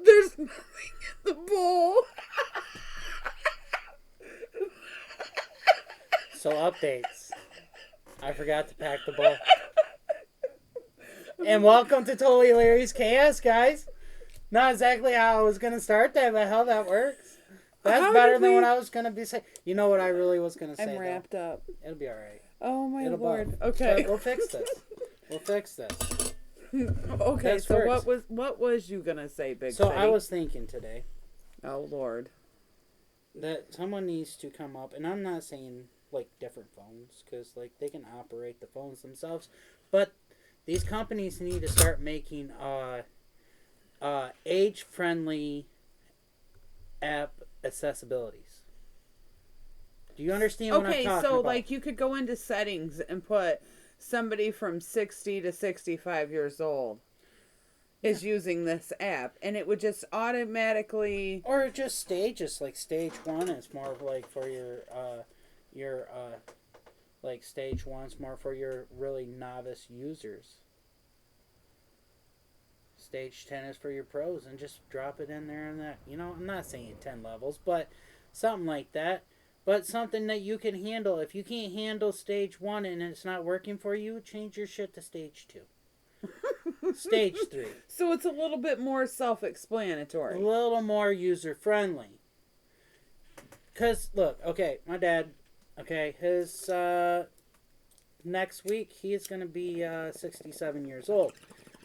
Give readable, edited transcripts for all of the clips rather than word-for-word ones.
There's nothing in the bowl. So updates. I forgot to pack the bowl. And welcome to Totally Larry's Chaos, guys. Not exactly how I was going to start that, but how that works. That's better than what I was going to be saying. You know what I really was going to say, I'm wrapped up. It'll be all right. Oh, my Lord. Bump. Okay. But we'll fix this. Okay, This so works. what was you going to say, Big So City? I was thinking today. Oh, Lord. That someone needs to come up, and I'm not saying, like, different phones, because, like, they can operate the phones themselves, but these companies need to start making age-friendly app accessibilities. Do you understand what I'm talking about? Okay, so like you could go into settings and put somebody from 60 to 65 years old is using this app, and it would just automatically... Or just stages, like stage 1 is more like for your like stage 1's more for your really novice users. Stage 10 is for your pros, and just drop it in there and that. You know, I'm not saying 10 levels, but something like that. But something that you can handle. If you can't handle stage 1 and it's not working for you, change your shit to stage 2. Stage 3. So it's a little bit more self-explanatory. A little more user-friendly. Because, look, okay, my dad, okay, his, next week, he is going to be 67 years old.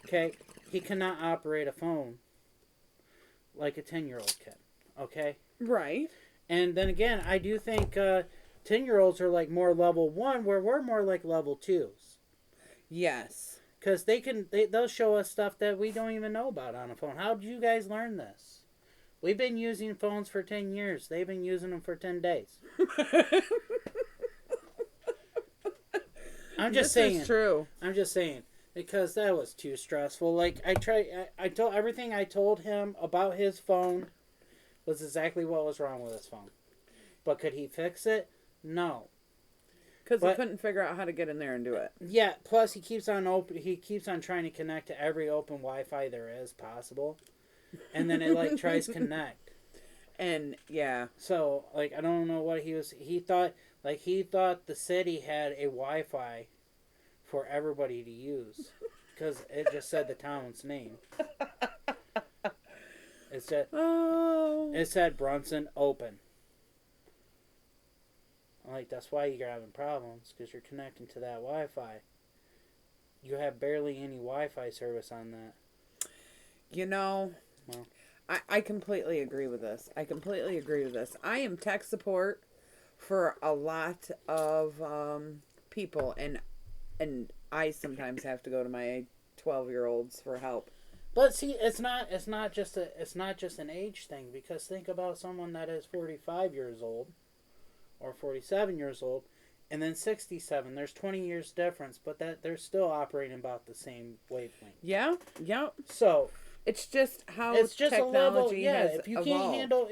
Okay? He cannot operate a phone like a 10-year-old can. Okay? Right. And then again, I do think 10-year-olds are like more level 1, where we're more like level 2s. Yes. Because they'll show us stuff that we don't even know about on a phone. How did you guys learn this? We've been using phones for 10 years. They've been using them for 10 days. I'm just saying. This is true. I'm just saying. Because that was too stressful. Like, I told everything I told him about his phone was exactly what was wrong with his phone. But could he fix it? No. Because he couldn't figure out how to get in there and do it. Yeah, plus he keeps on trying to connect to every open Wi-Fi there is possible. And then it like tries connect. And yeah. So, like, I don't know what he thought the city had a Wi-Fi for everybody to use, because it just said the town's name. It said Brunson open. I'm like, that's why you're having problems, because you're connecting to that Wi-Fi. You have barely any Wi-Fi service on that. You know, well, I completely agree with this. I am tech support for a lot of people, and I sometimes have to go to my 12-year-olds for help. But see, it's not just an age thing, because think about someone that is 45 years old or 47 years old and then 67. There's 20 years difference, but that they're still operating about the same wavelength. Yeah. So it's just how it's just technology a level, has if you evolved. can't handle,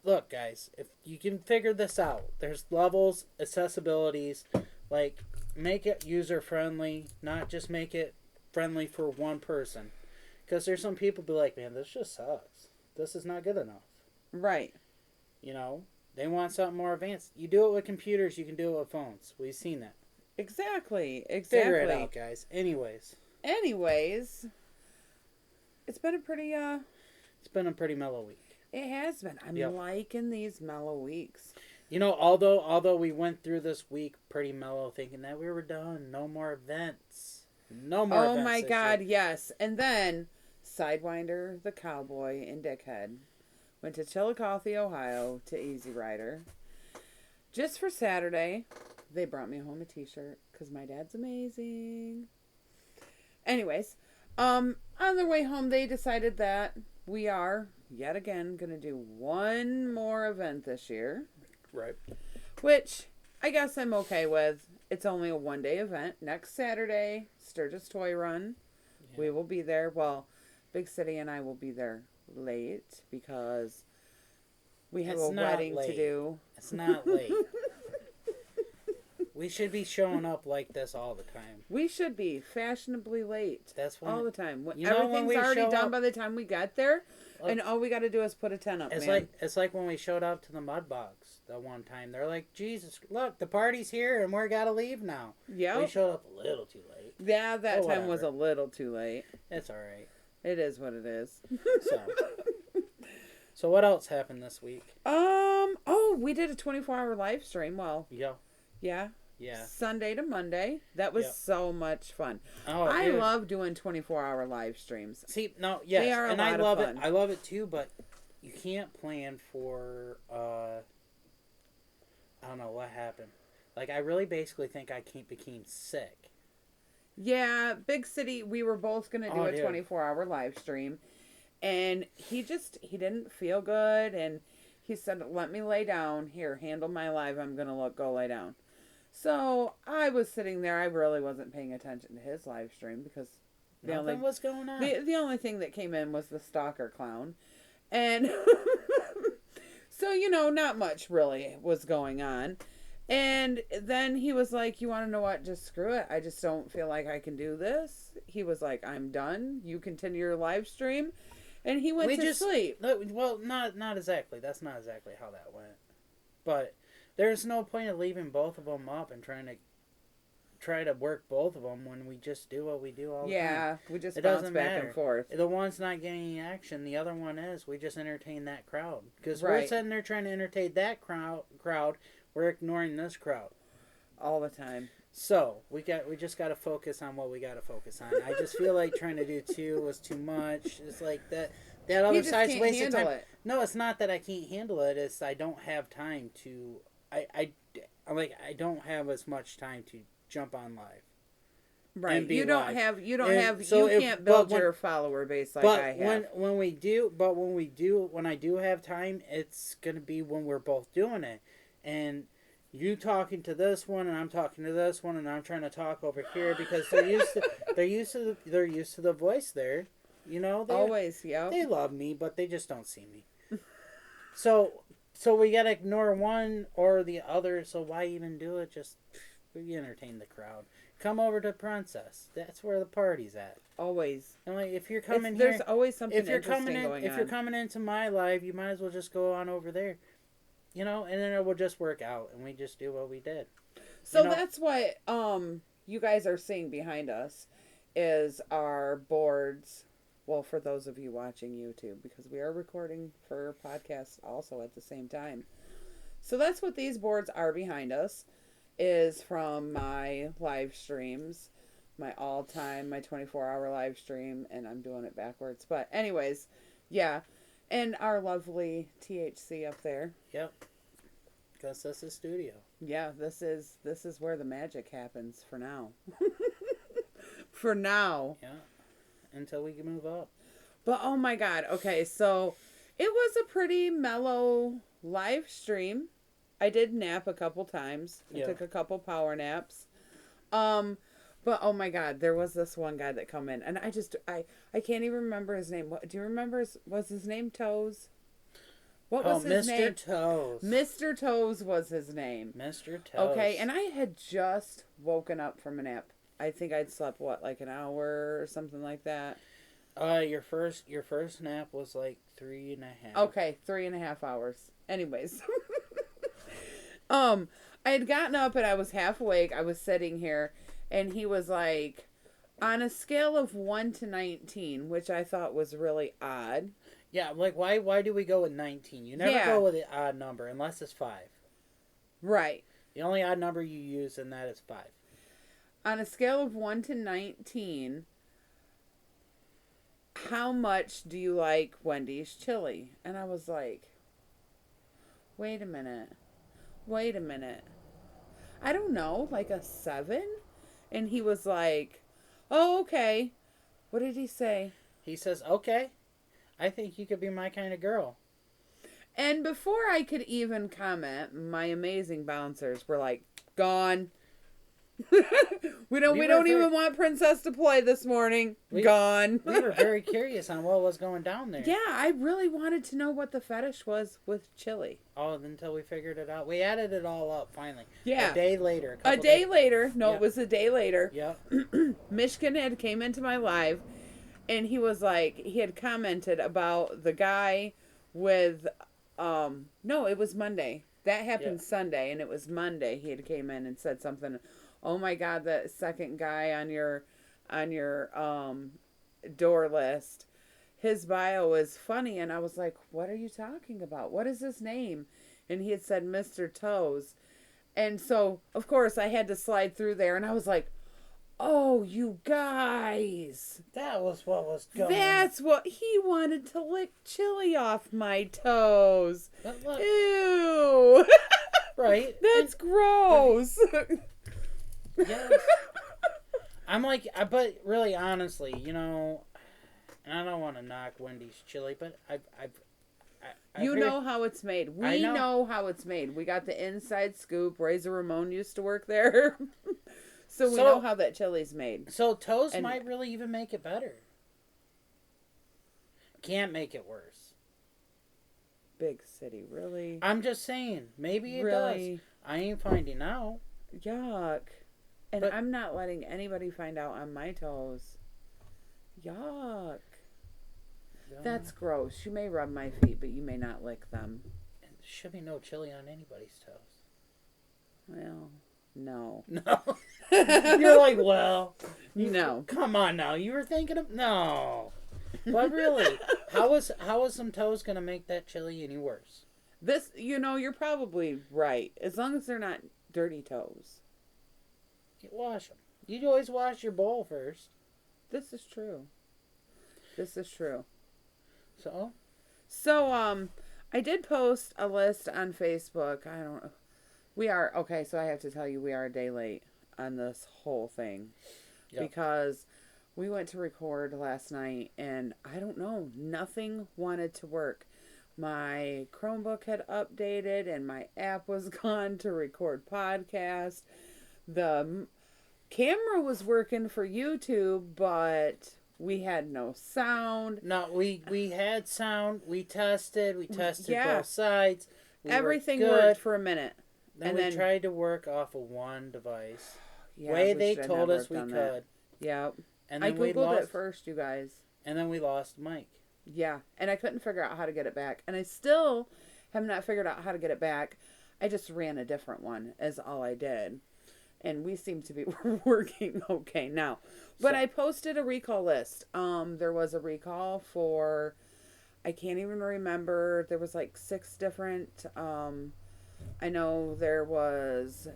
look guys, if you can figure this out, there's levels, accessibilities, like make it user friendly, not just make it friendly for one person. Because there's some people be like, man, this just sucks. This is not good enough. Right. You know, they want something more advanced. You do it with computers, you can do it with phones. We've seen that. Exactly. Figure it out, guys. Anyways, it's been a pretty mellow week. It has been. I'm liking these mellow weeks. You know, although we went through this week pretty mellow, thinking that we were done, no more events. Oh my God, yes. And then Sidewinder, the cowboy, and Dickhead went to Chillicothe, Ohio to Easy Rider. Just for Saturday, they brought me home a t-shirt because my dad's amazing. Anyways, on their way home, they decided that we are, yet again, going to do one more event this year. Right. Which I guess I'm okay with. It's only a one-day event. Next Saturday, Sturgis Toy Run. Yeah. We will be there. Well, Big City and I will be there late because we have a wedding to do. It's not late. We should be showing up like this all the time. We should be fashionably late. That's when, all the time. When Everything's already done up, by the time we get there, and all we got to do is put a tent up. It's like when we showed up to the mud box the one time. They're like, Jesus, look, the party's here, and we're gotta leave now. Yeah, we showed up a little too late. Yeah, that time was a little too late. It's all right. It is what it is. So what else happened this week? Oh, we did a 24-hour live stream. Well, yeah. Sunday to Monday. That was so much fun. Oh, I love doing 24-hour live streams. See, no, yes, they are and I love it. I love it too, but you can't plan for. I don't know what happened. Like, I really basically think I became sick. Yeah, Big City. We were both gonna do a 24-hour live stream, and he didn't feel good, and he said, "Let me lay down. Here, handle my live. I'm gonna go lay down." So I was sitting there. I really wasn't paying attention to his live stream because nothing was going on. The only thing that came in was the stalker clown, and so not much really was going on. And then he was like, "You want to know what? Just screw it. I just don't feel like I can do this." He was like, "I'm done. You continue your live stream," and he went to sleep. Well, not exactly. That's not exactly how that went, but. There's no point of leaving both of them up and try to work both of them when we just do what we do all the time. Yeah, we just bounce back and forth. The one's not getting any action. The other one is. We just entertain that crowd. Because we're sitting there trying to entertain that crowd. We're ignoring this crowd. All the time. So, we just got to focus on what we got to focus on. I just feel like trying to do two was too much. It's like that other side's wasting time. No, it's not that I can't handle it. It's I don't have time to... I don't have as much time to jump on live. Right. You can't build your follower base like I have. When I do have time, it's going to be when we're both doing it. And you talking to this one and I'm talking to this one and I'm trying to talk over here because they're used to the voice there. They love me, but they just don't see me. So we gotta ignore one or the other, so why even do it? Just we entertain the crowd. Come over to Princess. That's where the party's at. Always. And like if you're coming here, there's always something interesting going on. If you're coming into my live, you might as well just go on over there. And then it will just work out and we just do what we did. So that's what you guys are seeing behind us is our boards. Well, for those of you watching YouTube, because we are recording for podcasts also at the same time. So that's what these boards are behind us, is from my live streams, my all-time, my 24-hour live stream, and I'm doing it backwards. But anyways, yeah. And our lovely THC up there. Yep. Because this is studio. Yeah, this is where the magic happens for now. For now. Yeah. Until we can move up. But oh my God. Okay, so it was a pretty mellow live stream. I did nap a couple times. I took a couple power naps. But oh my God, there was this one guy that come in and I can't even remember his name. What do you remember? Was his name Toes? What was his name? Mr. Toes. Mr. Toes was his name. Mr. Toes. Okay, and I had just woken up from a nap. I think I'd slept like an hour or something like that. Your first nap was like 3.5. Okay, 3.5 hours. Anyways, I had gotten up and I was half awake. I was sitting here, and he was like, on a scale of 1 to 19, which I thought was really odd. Yeah, like why do we go with 19? You never go with an odd number unless it's 5. Right. The only odd number you use in that is 5. On a scale of 1 to 19, how much do you like Wendy's chili? And I was like, wait a minute. I don't know, like a 7? And he was like, oh, okay. What did he say? He says, okay, I think you could be my kind of girl. And before I could even comment, my amazing bouncers were like, gone. We don't even want Princess to play this morning. Gone. We were very curious on what was going down there. Yeah, I really wanted to know what the fetish was with chili. Oh, until we figured it out. We added it all up finally. Yeah. A day later. A day later. No, Yep. It was a day later. Yep. Michigan had came into my live, and he was like, he had commented about the guy with, no, it was Monday. That happened Sunday, and it was Monday. He had came in and said something. Oh my God, that second guy on your door list, his bio is funny. And I was like, what are you talking about? What is his name? And he had said Mr. Toes. And so, of course, I had to slide through there, and I was like, oh, you guys. That was what was going on. That's what he wanted to lick chili off my toes. But look, ew. right. That's gross. Yes. I'm like, but really, honestly, you know, and I don't want to knock Wendy's chili, but I've you heard, know how it's made. We know how it's made. We got the inside scoop. Razor Ramon used to work there. So we know how that chili's made. So toast might really even make it better. Can't make it worse. Big city, really? I'm just saying, maybe it really? does. I ain't finding out. Yuck. And I'm not letting anybody find out on my toes. Yuck. Yeah. That's gross. You may rub my feet, but you may not lick them. And there should be no chili on anybody's toes. Well, no. No. You're like, well. No. Come on now. You were thinking of... No. But really, how is some toes going to make that chili any worse? This, you're probably right. As long as they're not dirty toes. You wash them. You always wash your bowl first. This is true. So, I did post a list on Facebook. So I have to tell you, we are a day late on this whole thing. Yep. Because we went to record last night, and I don't know, nothing wanted to work. My Chromebook had updated, and my app was gone to record podcast. The camera was working for YouTube, but we had no sound. No, we had sound. We tested both sides. Everything worked for a minute. Then we tried to work off of one device. Way they told us we could. Yeah. And then I Googled it first, you guys. And then we lost Mike. Yeah. And I couldn't figure out how to get it back. And I still have not figured out how to get it back. I just ran a different one is all I did. And we seem to be working okay now. But I posted a recall list. There was a recall for, I can't even remember. There was like 6 different, I know there was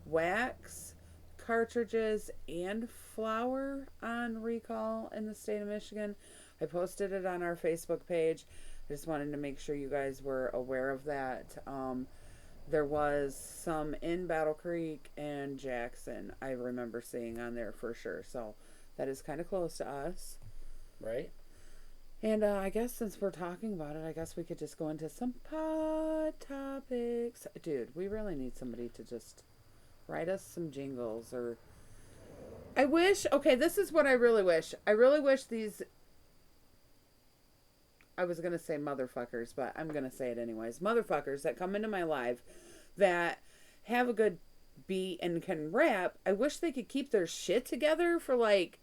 wax, cartridges, and flour on recall in the state of Michigan. I posted it on our Facebook page. I just wanted to make sure you guys were aware of that. There was some in Battle Creek and Jackson I remember seeing on there for sure. So that is kind of close to us. Right. And I guess since we're talking about it, I guess we could just go into some pod topics. Dude, we really need somebody to just write us some jingles. Or I wish, okay, this is what I really wish. I really wish these, I was going to say motherfuckers, but I'm going to say it anyways. Motherfuckers that come into my live that have a good beat and can rap. I wish they could keep their shit together for like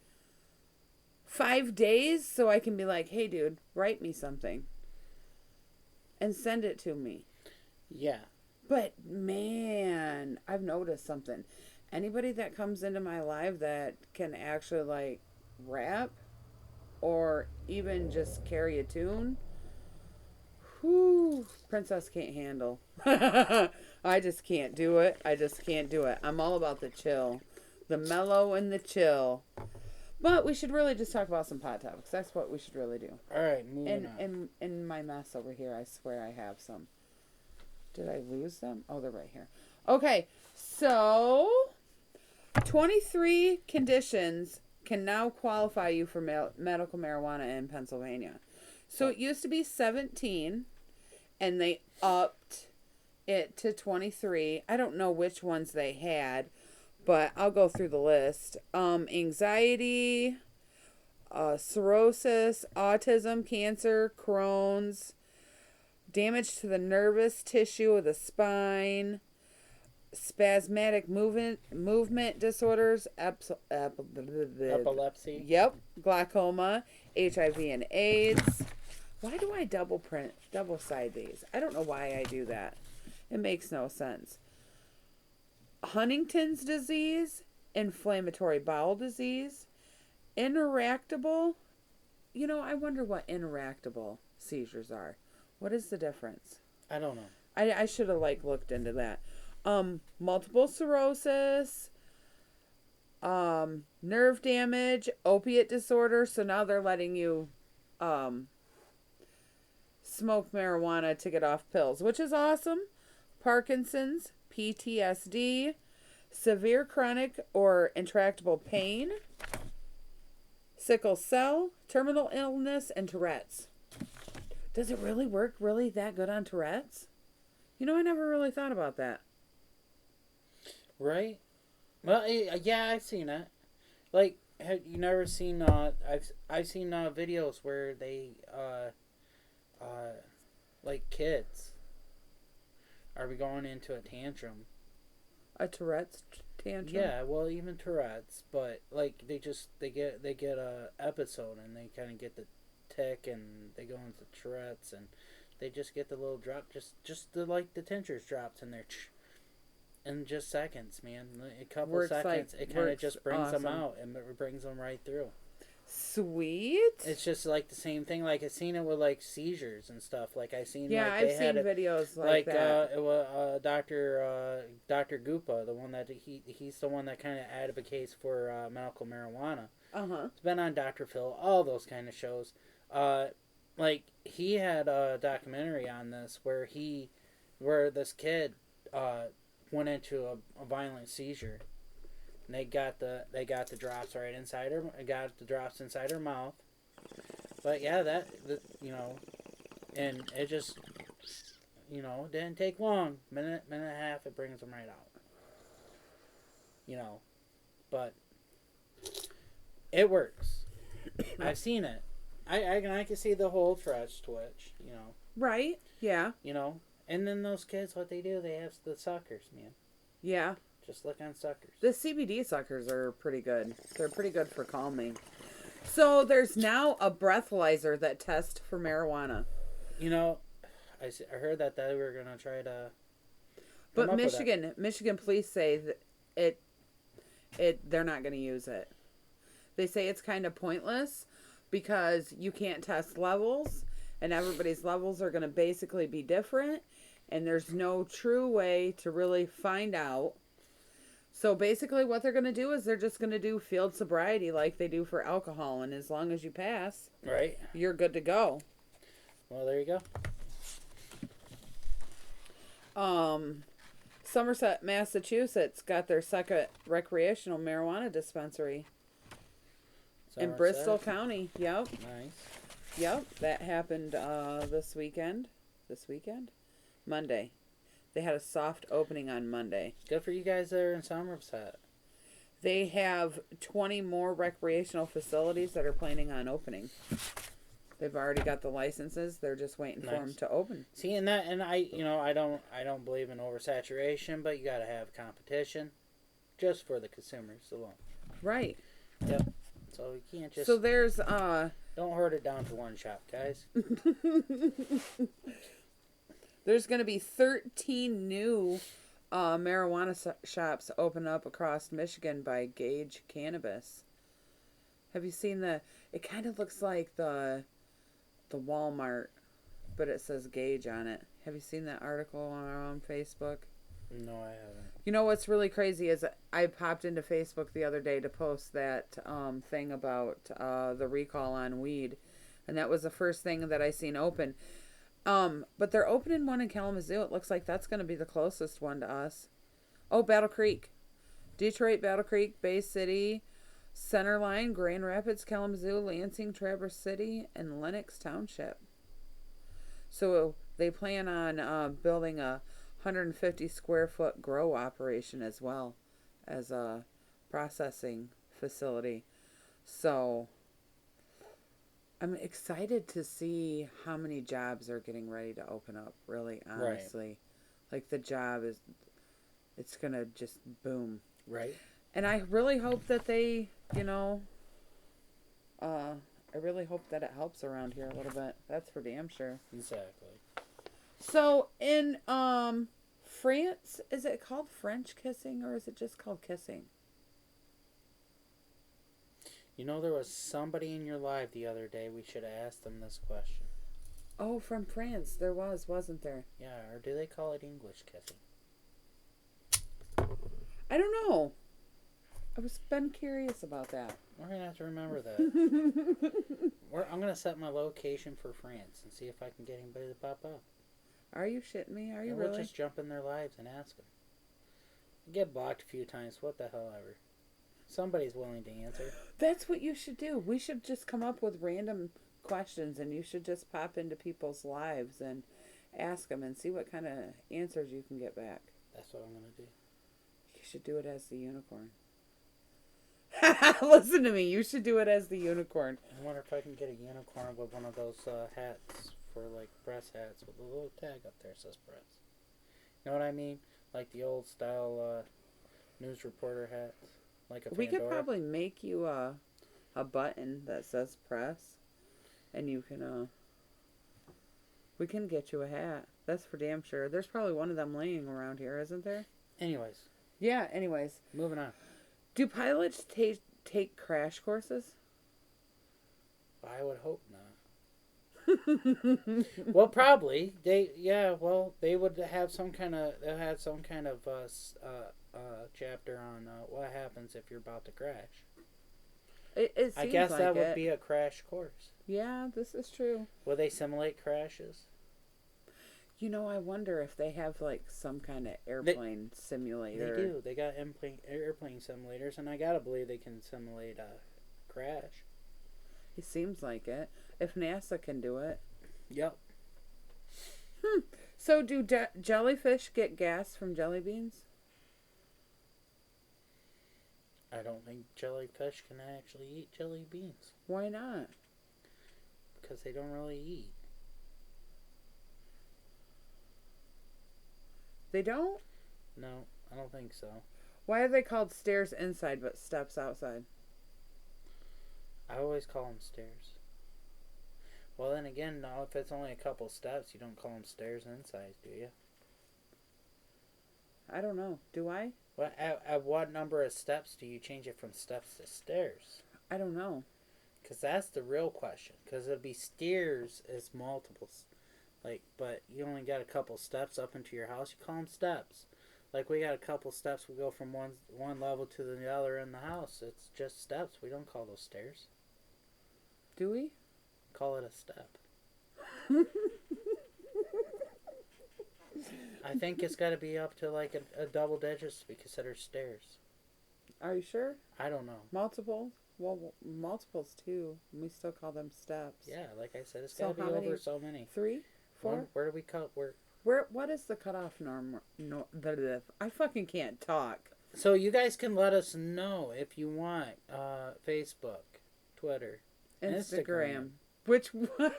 5 days so I can be like, hey, dude, write me something and send it to me. Yeah. But, man, I've noticed something. Anybody that comes into my live that can actually, like, rap or even just carry a tune, whew, Princess can't handle. I just can't do it. I'm all about the chill. The mellow and the chill. But we should really just talk about some pod topics. That's what we should really do. All right, moving on. In my mess over here, I swear I have some. Did I lose them? Oh, they're right here. Okay, so 23 conditions can now qualify you for medical marijuana in Pennsylvania. So it used to be 17, and they upped it to 23. I don't know which ones they had, but I'll go through the list. Anxiety, cirrhosis, autism, cancer, Crohn's, damage to the nervous tissue of the spine, spasmodic movement disorders, Epilepsy. Yep, glaucoma, HIV and AIDS. Why do I double side these? I don't know why I do that. It makes no sense. Huntington's disease, inflammatory bowel disease, interactable. You know, I wonder what interactable seizures are. What is the difference? I don't know. I should have looked into that. Multiple sclerosis, nerve damage, opiate disorder. So now they're letting you smoke marijuana to get off pills, which is awesome. Parkinson's, PTSD, severe chronic or intractable pain, sickle cell, terminal illness, and Tourette's. Does it really work that good on Tourette's? You know, I never really thought about that. Right? Well, yeah, I've seen it. Like, have you never seen? I've seen videos where they like kids are going into a tantrum. A Tourette's tantrum? Yeah, well, even Tourette's, but like they get a episode and they kind of get the tick and they go into Tourette's and they just get the little drop, just the tinctures drops in there. In just seconds, man. A couple Works seconds, it kind of just brings awesome. them out and it brings them right through. Sweet. It's just like the same thing. Like I've seen it with like seizures and stuff. Like I've seen. Yeah, like, I've seen videos like that. It was Dr. Gupa, the one that he's the one that kind of advocates for medical marijuana. It's been on Dr. Phil, all those kind of shows. Like he had a documentary on this where this kid went into a violent seizure. And they got the drops right inside her. Got the drops inside her mouth. But yeah, you know, and it just, you know, didn't take long. Minute and a half, it brings them right out. You know, but it works. I've seen it. I can see the whole trash twitch. You know. Right. Yeah. You know, and then those kids, what they do, they have the suckers, man. Yeah. Just look on suckers. The CBD suckers are pretty good. They're pretty good for calming. So there's now a breathalyzer that tests for marijuana. You know, I heard that they were gonna try to. But Michigan police say that they're not gonna use it. They say it's kind of pointless because you can't test levels, and everybody's levels are gonna basically be different, and there's no true way to really find out. So basically what they're going to do is they're just going to do field sobriety like they do for alcohol. And as long as you pass, right, you're good to go. Well, there you go. Somerset, Massachusetts got their second recreational marijuana dispensary. In Bristol County. Yep. Nice. Yep. That happened this weekend. Monday. They had a soft opening on Monday. Good for you guys there in Somerset. They have 20 more recreational facilities that are planning on opening. They've already got the licenses. They're just waiting for them to open. See, and I don't believe in oversaturation, but you got to have competition, just for the consumers alone. Right. Yep. So you can't just. So there's Don't herd it down to one shop, guys. There's going to be 13 new marijuana shops open up across Michigan by Gage Cannabis. Have you seen it kind of looks like the Walmart, but it says Gage on it. Have you seen that article on Facebook? No, I haven't. You know what's really crazy is I popped into Facebook the other day to post that thing about the recall on weed, and that was the first thing that I seen open. But they're opening one in Kalamazoo. It looks like that's going to be the closest one to us. Oh, Battle Creek. Detroit, Battle Creek, Bay City, Centerline, Grand Rapids, Kalamazoo, Lansing, Traverse City, and Lenox Township. So they plan on building a 150 square foot grow operation as well as a processing facility. So I'm excited to see how many jobs are getting ready to open up, really, honestly. Right. Like, the job is, it's going to just boom. Right. And I really hope that they, I really hope that it helps around here a little bit. That's for damn sure. Exactly. So, in France, is it called French kissing or is it just called kissing? There was somebody in your live the other day. We should have asked them this question. Oh, from France. There was, wasn't there? Yeah, or do they call it English kissing? I don't know. I was been curious about that. We're going to have to remember that. I'm going to set my location for France and see if I can get anybody to pop up. Are you shitting me? Are you We'll really? just jump in their lives and ask them. I get blocked a few times. What the hell ever. Somebody's willing to answer. That's what you should do. We should just come up with random questions and you should just pop into people's lives and ask them and see what kind of answers you can get back. That's what I'm going to do. You should do it as the unicorn. Listen to me. You should do it as the unicorn. I wonder if I can get a unicorn with one of those hats for like press hats with a little tag up there that says press. You know what I mean? Like the old style news reporter hats. Like a We could probably make you a button that says press, and you can we can get you a hat. That's for damn sure. There's probably one of them laying around here, isn't there? Anyways. Yeah. Anyways. Moving on. Do pilots take crash courses? I would hope not. Well, probably they would have some kind of chapter on what happens if you're about to crash. It seems I guess like that would be a crash course. Yeah, this is true. Will they simulate crashes? I wonder if they have like some kind of airplane simulator. They do. They got airplane simulators, and I gotta believe they can simulate a crash. It seems like it. If NASA can do it. Yep. So do jellyfish get gas from jelly beans? I don't think jellyfish can actually eat jelly beans. Why not? Because they don't really eat. They don't? No, I don't think so. Why are they called stairs inside but steps outside? I always call them stairs. Well, then again, no, if it's only a couple steps, you don't call them stairs inside, do you? I don't know. Do I? Well, at what number of steps do you change it from steps to stairs? I don't know. Because that's the real question. Because it'd be stairs as multiples. But you only got a couple steps up into your house, you call them steps. Like, we got a couple steps, we go from one level to the other in the house. It's just steps. We don't call those stairs. Do we? Call it a step. I think it's got to be up to like a double digits to be considered stairs. Are you sure? I don't know. Multiples? Well, multiples too. We still call them steps. Yeah, like I said, it's got to be over so many. 3? 4? Where do we cut? What is the cutoff norm? No, I fucking can't talk. So you guys can let us know if you want Facebook, Twitter, Instagram. Which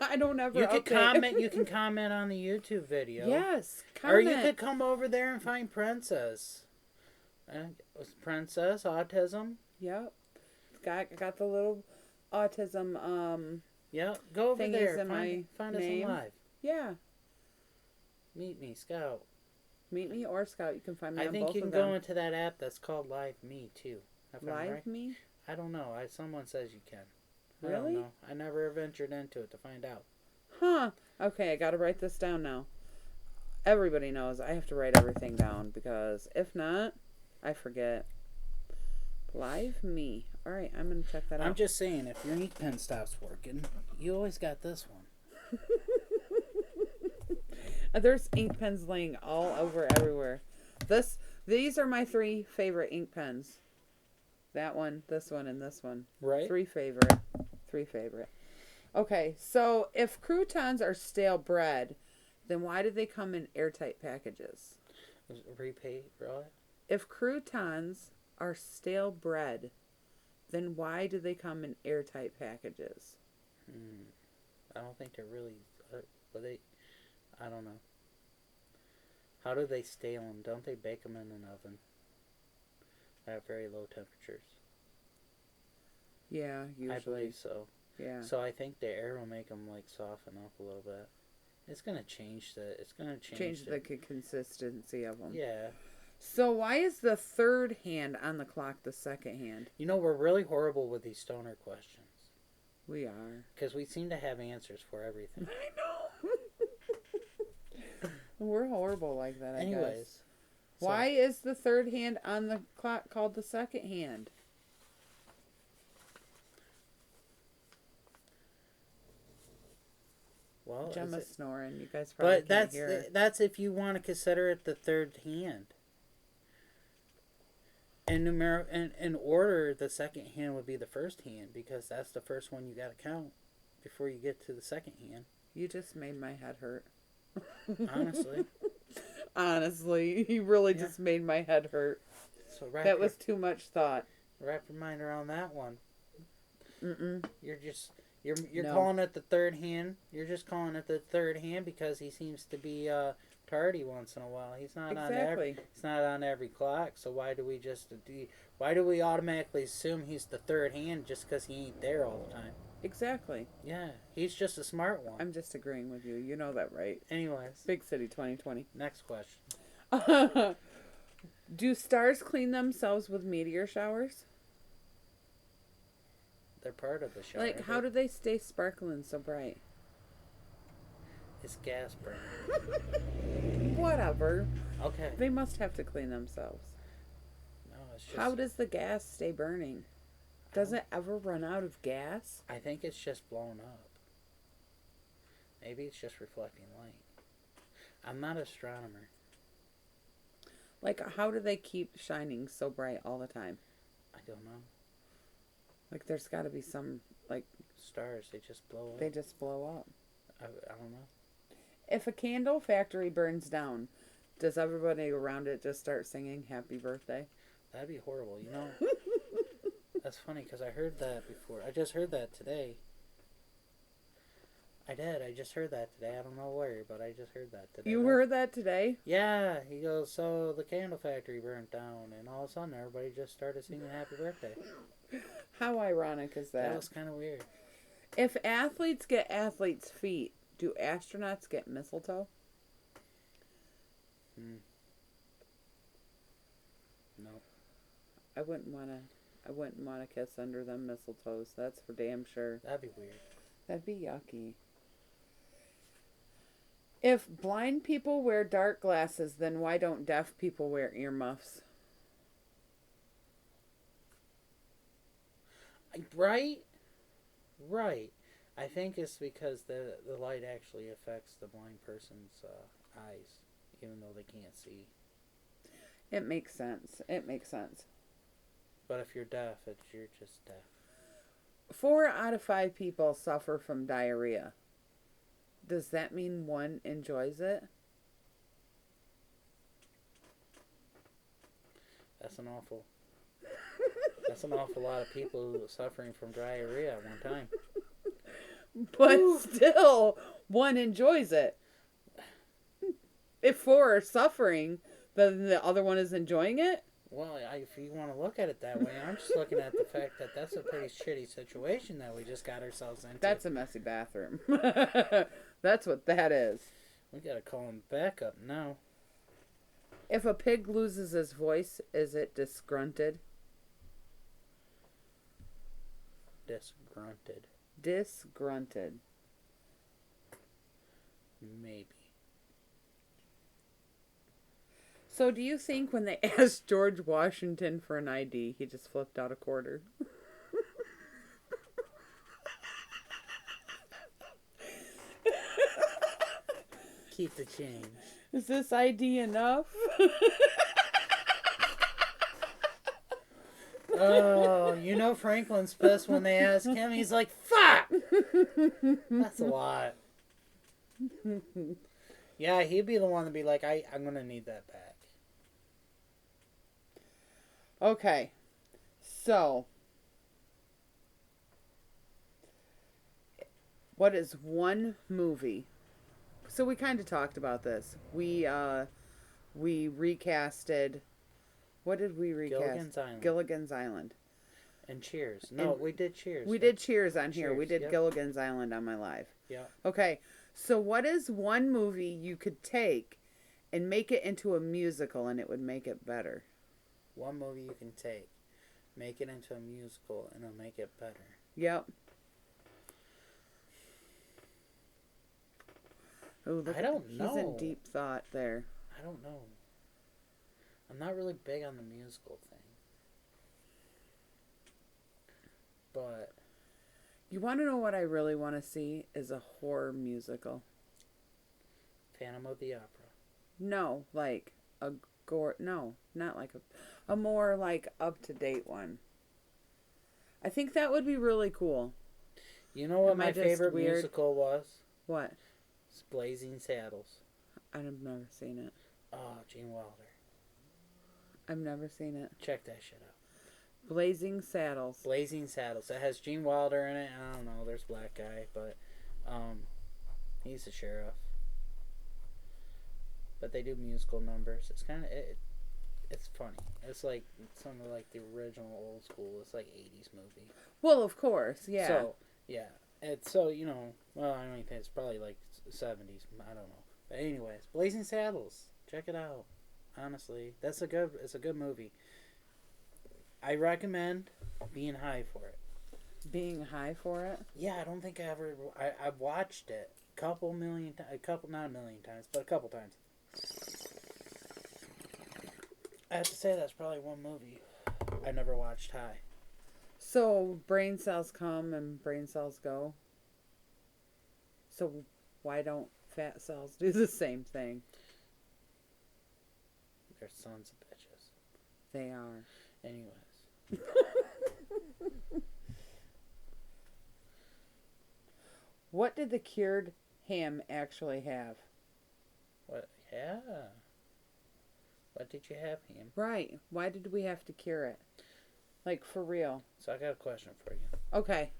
I don't ever. You could comment. You can comment on the YouTube video. Yes, comment. Or you could come over there and find Princess. Princess Autism. Yep. Got the little autism. Yeah, go over there. Find us name. live. Yeah. MeetMe, Scout. MeetMe or Scout. You can find me on both of them. I think you can go into that app that's called Live Me too. Live Me? I don't know. Someone says you can. Really? I don't know. I never ventured into it to find out. Huh. Okay, I gotta write this down now. Everybody knows I have to write everything down because if not, I forget. Live Me. Alright, I'm gonna check that out. I'm just saying, if your ink pen stops working, you always got this one. There's ink pens laying all over everywhere. These are my 3 favorite ink pens. That one, this one, and this one. Right. 3 favorite. Okay, so if croutons are stale bread, then why do they come in airtight packages? Repay for all that? If croutons are stale bread, then why do they come in airtight packages? I don't think they're really... but they... I don't know. How do they stale them? Don't they bake them in an oven at very low temperatures? Yeah, usually. I believe so. Yeah. So I think the air will make them like soften up a little bit. It's gonna change the. It's gonna change the consistency of them. Yeah. So why is the third hand on the clock the second hand? You know, we're really horrible with these stoner questions. We are. Because we seem to have answers for everything. I know. We're horrible like that, I guess. So, why is the third hand on the clock called the second hand? Well, Gemma's snoring. You guys probably can't hear her. But that's if you want to consider it the third hand. In order, the second hand would be the first hand because that's the first one you got to count before you get to the second hand. You just made my head hurt. Honestly. Honestly, you really just made my head hurt. So that was too much thought. Wrap your mind around that one. Mm-mm. You're calling it the third hand. You're just calling it the third hand because he seems to be tardy once in a while. He's not on every clock. So why do we automatically assume he's the third hand just because he ain't there all the time? Exactly. Yeah, he's just a smart one. I'm just agreeing with you. You know that, right? Anyways, Big City 2020. Next question. Do stars clean themselves with meteor showers? They're part of the shower. Like, how do they stay sparkling so bright? It's gas burning. Whatever. Okay. They must have to clean themselves. No, it's just... How does the gas stay burning? Does it ever run out of gas? I think it's just blown up. Maybe it's just reflecting light. I'm not an astronomer. Like, how do they keep shining so bright all the time? I don't know. Like, there's got to be some, like... Stars, they just blow up. They just blow up. I don't know. If a candle factory burns down, does everybody around it just start singing happy birthday? That'd be horrible, you know? That's funny, because I heard that before. I just heard that today. I did. I just heard that today. I don't know where, but I just heard that today. You heard that today? Yeah. He goes, so the candle factory burnt down, and all of a sudden everybody just started singing happy birthday. How ironic is that? That was kind of weird. If athletes get athletes' feet, do astronauts get mistletoe? No. I wouldn't want to kiss under them mistletoes. That's for damn sure. That'd be weird. That'd be yucky. If blind people wear dark glasses, then why don't deaf people wear earmuffs? Right? Right. I think it's because the light actually affects the blind person's eyes, even though they can't see. It makes sense. It makes sense. But if you're deaf, you're just deaf. 4 out of 5 people suffer from diarrhea. Does that mean one enjoys it? That's an awful lot of people suffering from diarrhea at one time. But still, one enjoys it. If 4 are suffering, then the other one is enjoying it? Well, if you want to look at it that way, I'm just looking at the fact that that's a pretty shitty situation that we just got ourselves into. That's a messy bathroom. That's what that is. We gotta call him back up now. If a pig loses his voice, is it disgruntled? Disgruntled. Disgruntled. Maybe. So do you think when they asked George Washington for an ID, he just flipped out a quarter? Keep the change. Is this ID enough? Oh, you know Franklin's pissed when they ask him. He's like, fuck! That's a lot. Yeah, he'd be the one to be like, I'm going to need that back. Okay. So, what is one movie? So we kind of talked about this. We recasted. What did we recast? Gilligan's Island. Gilligan's Island. And Cheers. No, we did Cheers. We did Cheers on here. Cheers, We did yep. Gilligan's Island on my live. Yeah. Okay. So what is one movie you could take and make it into a musical and it would make it better? One movie you can take, make it into a musical, and it'll make it better. Yep. Ooh, I don't know. He's in deep thought there. I don't know. I'm not really big on the musical thing. But You want to know what I really want to see is a horror musical. Phantom of the Opera. No, like a gore. No, not like a more like up to date one. I think that would be really cool. You know what Am I my just favorite weird? musical was? What? It's Blazing Saddles. I've never seen it. Oh, Gene Wilder. I've never seen it. Check that shit out. Blazing Saddles. Blazing Saddles. It has Gene Wilder in it. I don't know. There's a black guy, but he's the sheriff. But they do musical numbers. It's kind of it's funny. It's like some of like the original old school. It's like 80s movie. Well, of course, yeah. So yeah, it's so you know. Well, I mean, it's probably like 70s. I don't know. But anyways, Blazing Saddles. Check it out. Honestly, it's a good movie. I recommend being high for it. Being high for it? Yeah, I don't think I've watched it not a million times, but a couple times. I have to say that's probably one movie I never watched high. So brain cells come and brain cells go. So why don't fat cells do the same thing? They're sons of bitches. They are. Anyways. What did the cured ham actually have? What? Yeah. What did you have, ham? Right. Why did we have to cure it? Like, for real. So I got a question for you. Okay.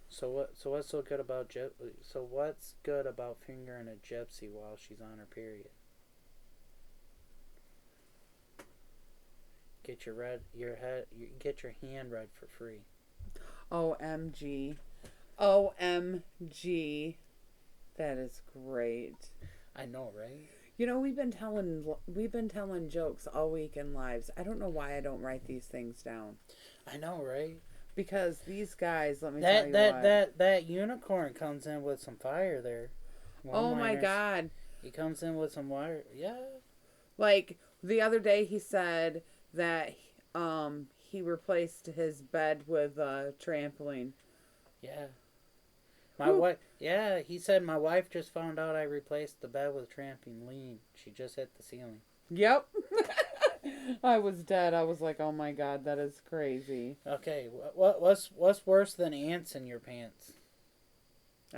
So what's so good about what's good about fingering a gypsy while she's on her period? Get get your hand read for free. OMG. OMG. That is great. I know, right? You know, we've been telling jokes all week in lives. I don't know why I don't write these things down. I know, right? Because these guys, let me tell you what. That unicorn comes in with some fire there. Oh my God. He comes in with some wire. Yeah. Like the other day he said that he replaced his bed with a trampoline. Yeah. My wife. Yeah, he said my wife just found out I replaced the bed with trampoline. She just hit the ceiling. Yep. I was dead. I was like, oh my God, that is crazy. Okay, what's worse than ants in your pants?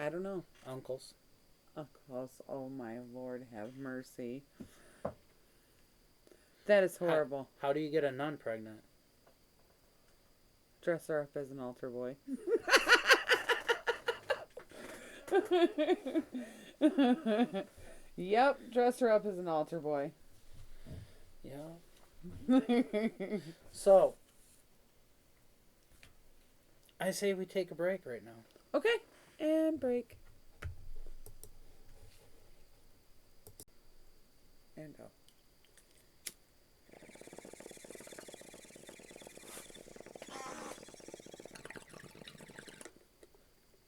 I don't know. Uncles. Uncles. Oh my Lord, have mercy. That is horrible. How do you get a nun pregnant? Dress her up as an altar boy. Yep, dress her up as an altar boy. Yeah. So, I say we take a break right now. Okay, and break. And go.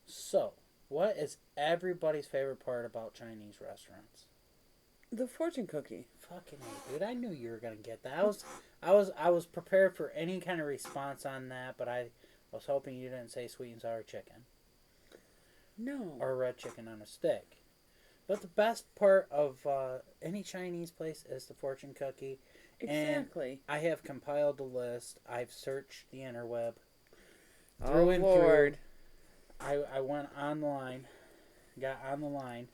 So, what is everybody's favorite part about Chinese restaurants? The fortune cookie. Fucking A, dude! I knew you were gonna get that. I was prepared for any kind of response on that, but I was hoping you didn't say sweet and sour chicken. No. Or red chicken on a stick. But the best part of any Chinese place is the fortune cookie. Exactly. And I have compiled a list. I've searched the interweb. Oh Lord. I went online, got on the line.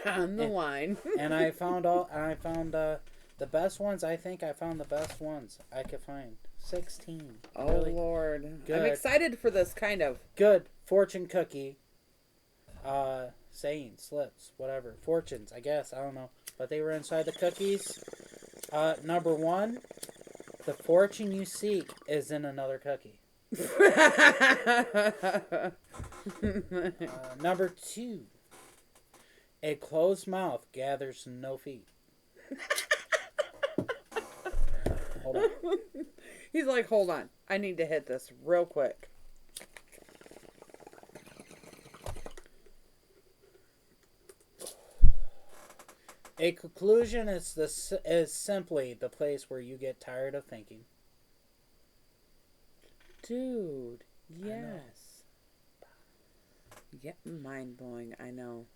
On the line. And I found The best ones, I think I found the best ones I could find. 16. Oh, Really Lord. good. I'm excited for this, kind of. Good fortune cookie. Sayings, slips, whatever. Fortunes, I guess. I don't know. But they were inside the cookies. Number 1, the fortune you seek is in another cookie. Number 2, a closed mouth gathers no feet. Hold on. He's like, hold on. I need to hit this real quick. A conclusion is simply the place where you get tired of thinking. Dude, yes. Yeah, mind-blowing, I know.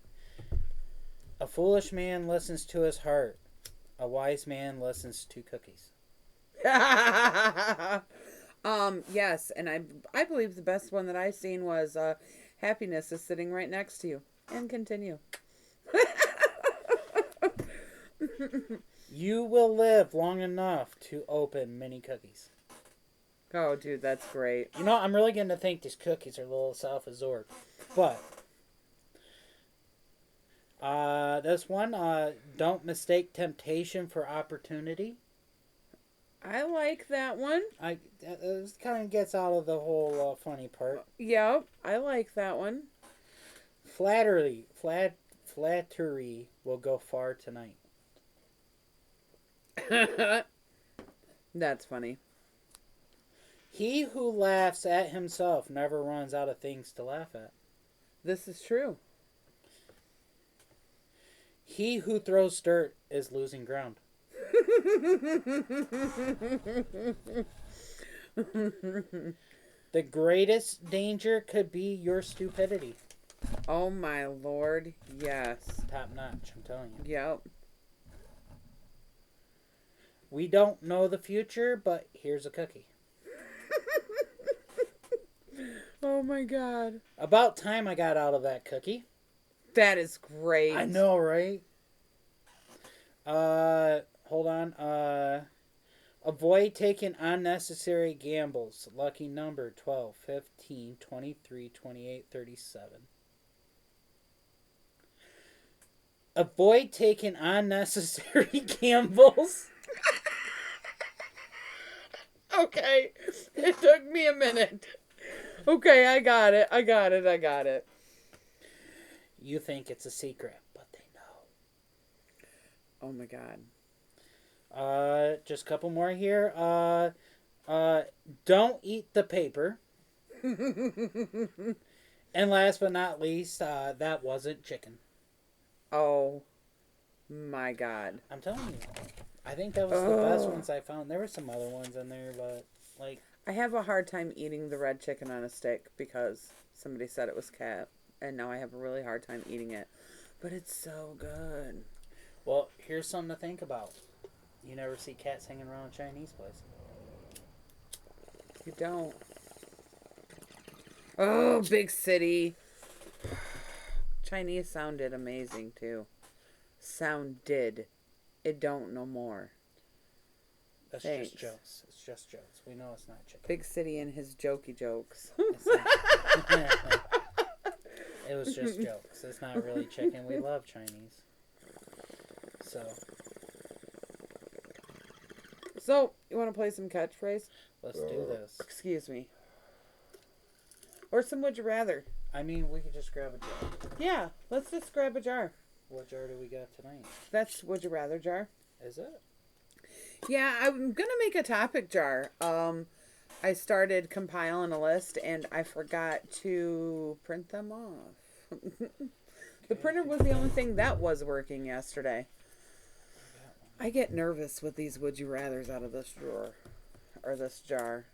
A foolish man listens to his heart. A wise man listens to cookies. Yes, and I believe the best one that I've seen was happiness is sitting right next to you. And continue. You will live long enough to open many cookies. Oh, dude, that's great. You know, I'm really getting to think these cookies are a little self-absorbed. But, this one, don't mistake temptation for opportunity. I like that one. This kind of gets out of the whole funny part. Yep, I like that one. Flattery will go far tonight. That's funny. He who laughs at himself never runs out of things to laugh at. This is true. He who throws dirt is losing ground. The greatest danger could be your stupidity. Oh my Lord, yes. Top notch, I'm telling you. Yep. We don't know the future, but here's a cookie. Oh my God. About time I got out of that cookie. That is great. I know, right? Hold on. Avoid taking unnecessary gambles. Lucky number 12, 15, 23, 28, 37. Avoid taking unnecessary gambles. Okay. It took me a minute. Okay, I got it. You think it's a secret, but they know. Oh my God. Just a couple more here. Don't eat the paper. And last but not least, that wasn't chicken. Oh my God. I'm telling you. I think that was the best ones I found. There were some other ones in there, but like... I have a hard time eating the red chicken on a stick because somebody said it was cat. And now I have a really hard time eating it. But it's so good. Well, here's something to think about. You never see cats hanging around a Chinese place. You don't. Oh, big city. Chinese sounded amazing, too. Sounded. It don't no more. That's Thanks. just jokes. It's just jokes. We know it's not chicken. Big city and his jokey jokes. It was just jokes. It's not really chicken. We love Chinese. So, you want to play some catchphrase? Let's do this. Excuse me. Or some would you rather? I mean, we could just grab a jar. Yeah, let's just grab a jar. What jar do we got tonight? That's would you rather jar. Is it? Yeah, I'm gonna make a topic jar. I started compiling a list and I forgot to print them off. The printer was the only thing that was working yesterday. I get nervous with these would you rathers out of this drawer. Or this jar.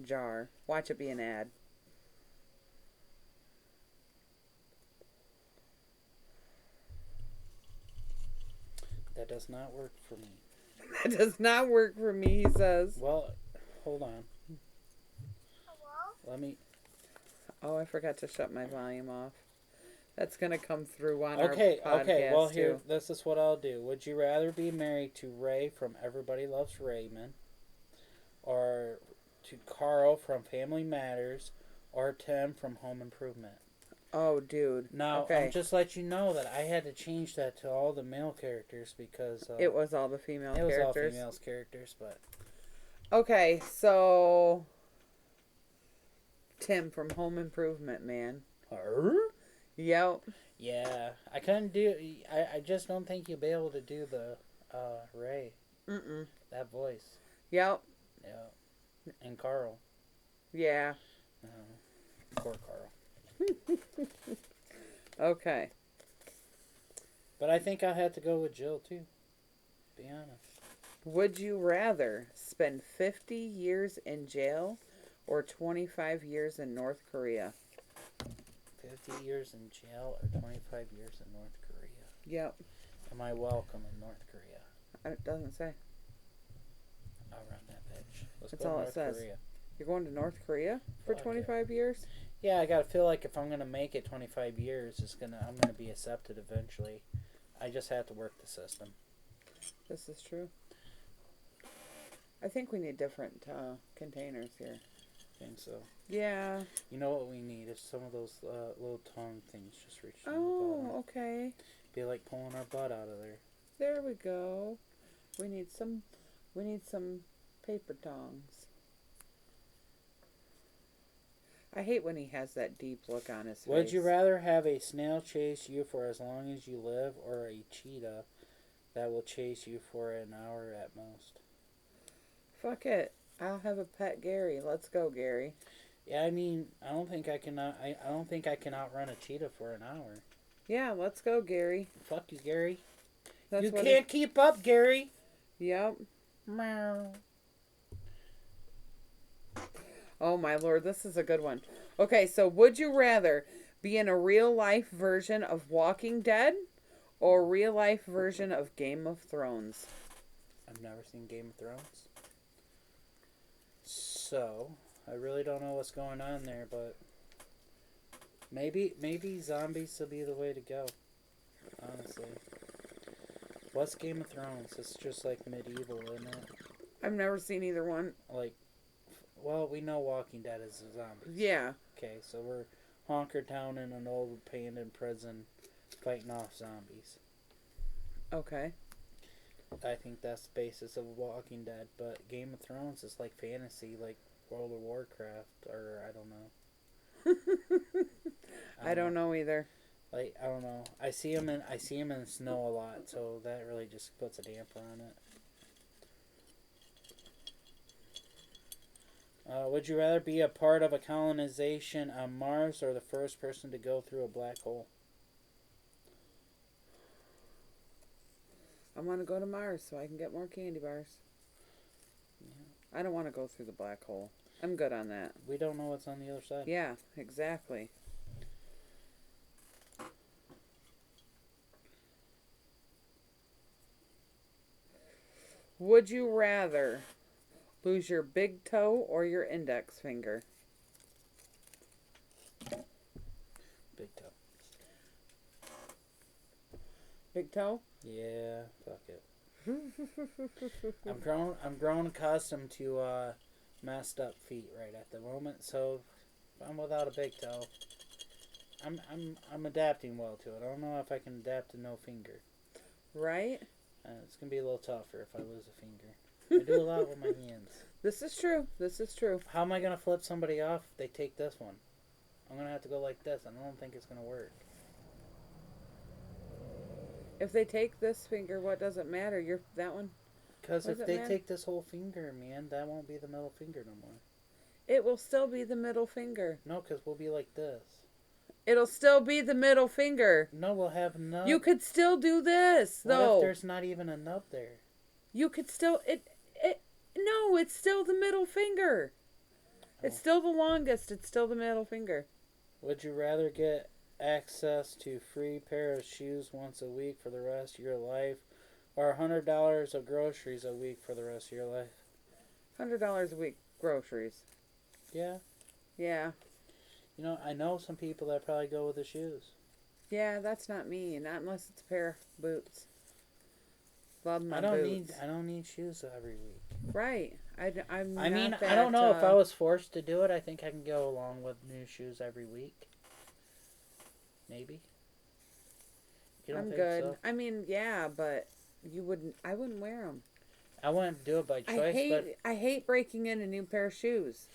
Jar. Watch it be an ad. That does not work for me. That does not work for me, he says. Well, hold on. Hello? Let me... Oh, I forgot to shut my volume off. That's gonna come through on Okay, our podcast okay. Well, too. here, this is what I'll do. Would you rather be married to Ray from Everybody Loves Raymond, or to Carl from Family Matters, or Tim from Home Improvement? Oh, dude. Now, Okay. I'm just let you know that I had to change that to all the male characters because It was all the female it was all characters. females characters, but Okay, so Tim from Home Improvement, man. Yep. yeah, I couldn't do. I just don't think you'll be able to do the Ray that voice. Yep. Yeah, and Carl. Yeah. Poor Carl. Okay. But I think I had to go with Jill too. Be honest. Would you rather spend 50 years in jail or 25 years in North Korea? 50 years in jail or 25 years in North Korea? Yep. Am I welcome in North Korea? It doesn't say. I'll run that bitch. Let's That's go all North it says. Korea. You're going to North Korea for Fuck 25 years? Yeah, I gotta feel like if I'm gonna make it 25 years, I'm gonna be accepted eventually. I just have to work the system. This is true. I think we need different containers here. Think so. Yeah. You know what we need is some of those little tongue things just reaching in the Oh, bottom. okay. Be like pulling our butt out of there. There we go. We need some paper tongs. I hate when he has that deep look on his face. Would you rather have a snail chase you for as long as you live, or a cheetah that will chase you for an hour at most? Fuck it. I'll have a pet Gary. Let's go, Gary. Yeah, I mean, I don't think I can. I don't think I can outrun a cheetah for an hour. Yeah, let's go, Gary. Fuck you, Gary. That's you what can't keep up, Gary. Yep. Meow. Oh my lord, this is a good one. Okay, so would you rather be in a real life version of Walking Dead or real life version of Game of Thrones? I've never seen Game of Thrones, so I really don't know what's going on there, but maybe zombies will be the way to go. Honestly, what's Game of Thrones? It's just like medieval, isn't it? I've never seen either one. Like, well, we know Walking Dead is a zombie. Yeah. Okay, so we're honkered down in an old abandoned prison fighting off zombies. Okay. I think that's the basis of Walking Dead, but Game of Thrones is like fantasy, like World of Warcraft, or I don't know. I don't know either. Like, I don't know. I see him in the snow a lot, so that really just puts a damper on it. Would you rather be a part of a colonization on Mars or the first person to go through a black hole? I want to go to Mars so I can get more candy bars. Yeah. I don't want to go through the black hole. I'm good on that. We don't know what's on the other side. Yeah, exactly. Would you rather lose your big toe or your index finger? Big toe. Big toe? Yeah, fuck it. I'm grown accustomed to messed up feet right at the moment, so if I'm without a big toe, I'm adapting well to it. I don't know if I can adapt to no finger. Right? It's gonna be a little tougher if I lose a finger. I do a lot with my hands. This is true. This is true. How am I gonna flip somebody off if they take this one? I'm gonna have to go like this. I don't think it's gonna work. If they take this finger, what does it matter? You're that one? Because if Does it they matter? take this whole finger, man, that won't be the middle finger no more. It will still be the middle finger. No, because we'll be like this. It'll still be the middle finger. No, we'll have nub. You could still do this, What though. if there's not even a nub there? You could still no, it's still the middle finger. It's still the longest. It's still the middle finger. Would you rather get access to free pair of shoes once a week for the rest of your life, or $100 of groceries a week for the rest of your life? $100 a week groceries. Yeah. Yeah. You know, I know some people that probably go with the shoes. Yeah, that's not me. Not unless it's a pair of boots. Love my boots. I don't need shoes every week. Right. I'm I mean, not that, I don't know if I was forced to do it. I think I can go along with new shoes every week. Maybe. You don't I'm think good. so? I mean, yeah, but I wouldn't wear them. I wouldn't do it by choice, I hate breaking in a new pair of shoes.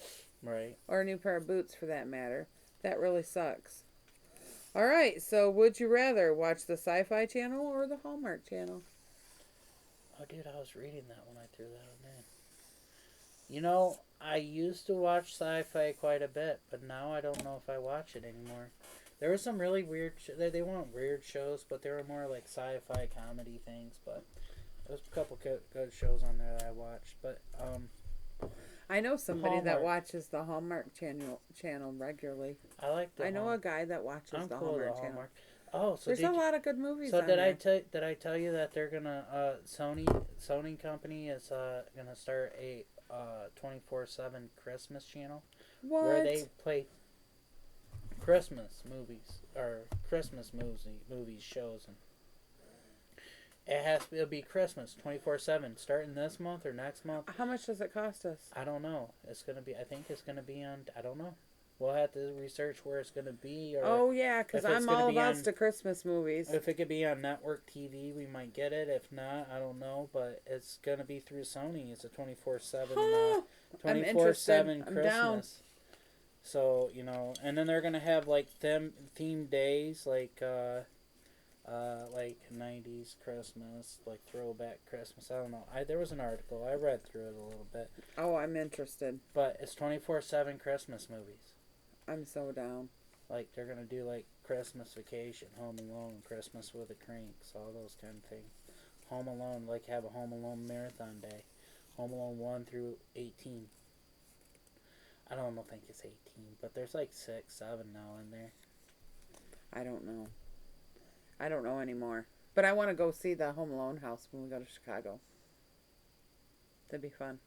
Right. Or a new pair of boots, for that matter. That really sucks. All right, so would you rather watch the Sci-Fi Channel or the Hallmark Channel? Oh, dude, I was reading that when I threw that on in. You know, I used to watch sci-fi quite a bit, but now I don't know if I watch it anymore. There were some really weird... They weren't weird shows, but they were more like sci-fi comedy things, but there was a couple good shows on there that I watched, but... I know somebody Hallmark. that watches the Hallmark channel regularly. I like the I know a guy that watches I'm the cool with Hallmark the channel. Hallmark. Oh, so there's a lot of good movies. So on there. did I tell you that they're gonna Sony company is gonna start a 24/7 Christmas channel What? where they play Christmas movies or Christmas movies shows, and it'll be Christmas 24/7 starting this month or next month. How much does it cost us? I don't know. I think it's gonna be on. I don't know. We'll have to research where it's going to be. Or oh, yeah, because I'm all about the Christmas movies. If it could be on network TV, we might get it. If not, I don't know. But it's going to be through Sony. It's a 24/7 24/7 Christmas. Down. So, you know, and then they're going to have, like, theme days, like 90s Christmas, like throwback Christmas. I don't know. There was an article. I read through it a little bit. Oh, I'm interested. But it's 24/7 Christmas movies. I'm so down. Like, they're going to do, like, Christmas Vacation, Home Alone, Christmas with the Cranks, all those kind of things. Home Alone, like, have a Home Alone marathon day. Home Alone 1 through 18. I don't think it's 18, but there's, like, 6, 7 now in there. I don't know. I don't know anymore. But I want to go see the Home Alone house when we go to Chicago. That'd be fun.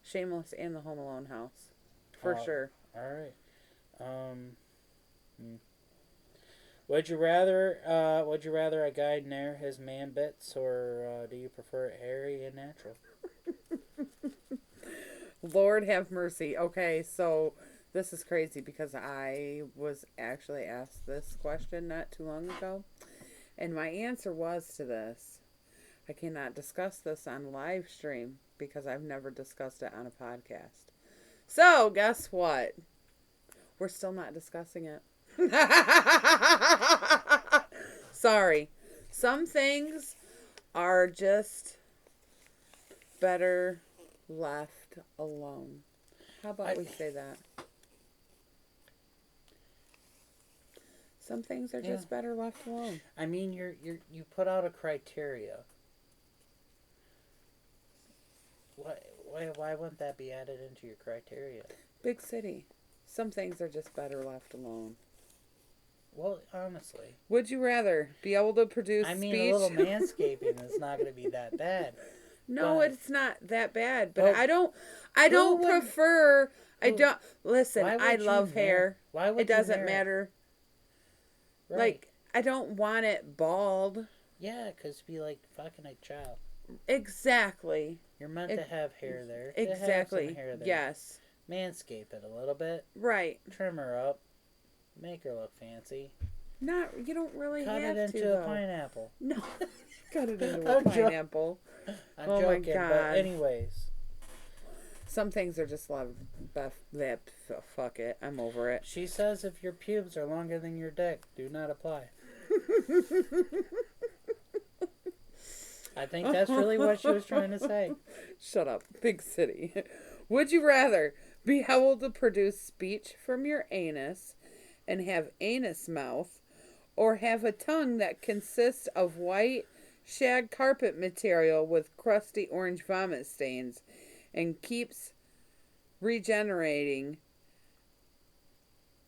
Shameless and the Home Alone house. For sure. All right. Would you rather a guy nair his man bits, or do you prefer airy and natural? Lord have mercy. Okay, so this is crazy because I was actually asked this question not too long ago, and my answer was to this: I cannot discuss this on live stream because I've never discussed it on a podcast. So, guess what? We're still not discussing it. Sorry. Some things are just better left alone. How about we say that? Some things are just better left alone. I mean, you put out a criteria. Why wouldn't that be added into your criteria? Big city. Some things are just better left alone. Well, honestly. Would you rather be able to produce a speech? little manscaping is not going to be that bad. No, it's not that bad. But I don't prefer... Listen, I love hair. Why would it doesn't matter. Right. Like, I don't want it bald. Yeah, because be like fucking a child. Exactly. You're meant to have hair there. Exactly. Have some hair there. Yes. Manscape it a little bit. Right. Trim her up. Make her look fancy. You don't really Cut have it into to, a pineapple. No. Cut it into a pineapple. I'm joking, my God. But anyways. Some things are just love. Fuck it. I'm over it. She says if your pubes are longer than your dick, do not apply. I think that's really what she was trying to say. Shut up. Big city. Would you rather be able to produce speech from your anus and have anus mouth, or have a tongue that consists of white shag carpet material with crusty orange vomit stains and keeps regenerating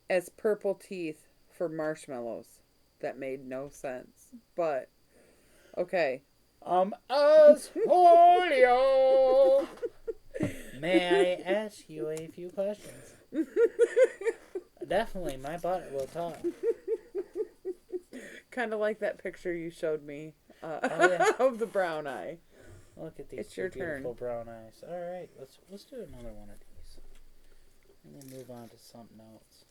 as purple teeth for marshmallows? That made no sense. But, okay. As polio. May I ask you a few questions? Definitely, my butt will talk. Kind of like that picture you showed me Oh, yeah. of the brown eye. Look at these It's your beautiful turn. brown eyes. All right, let's do another one of these. And then move on to something else.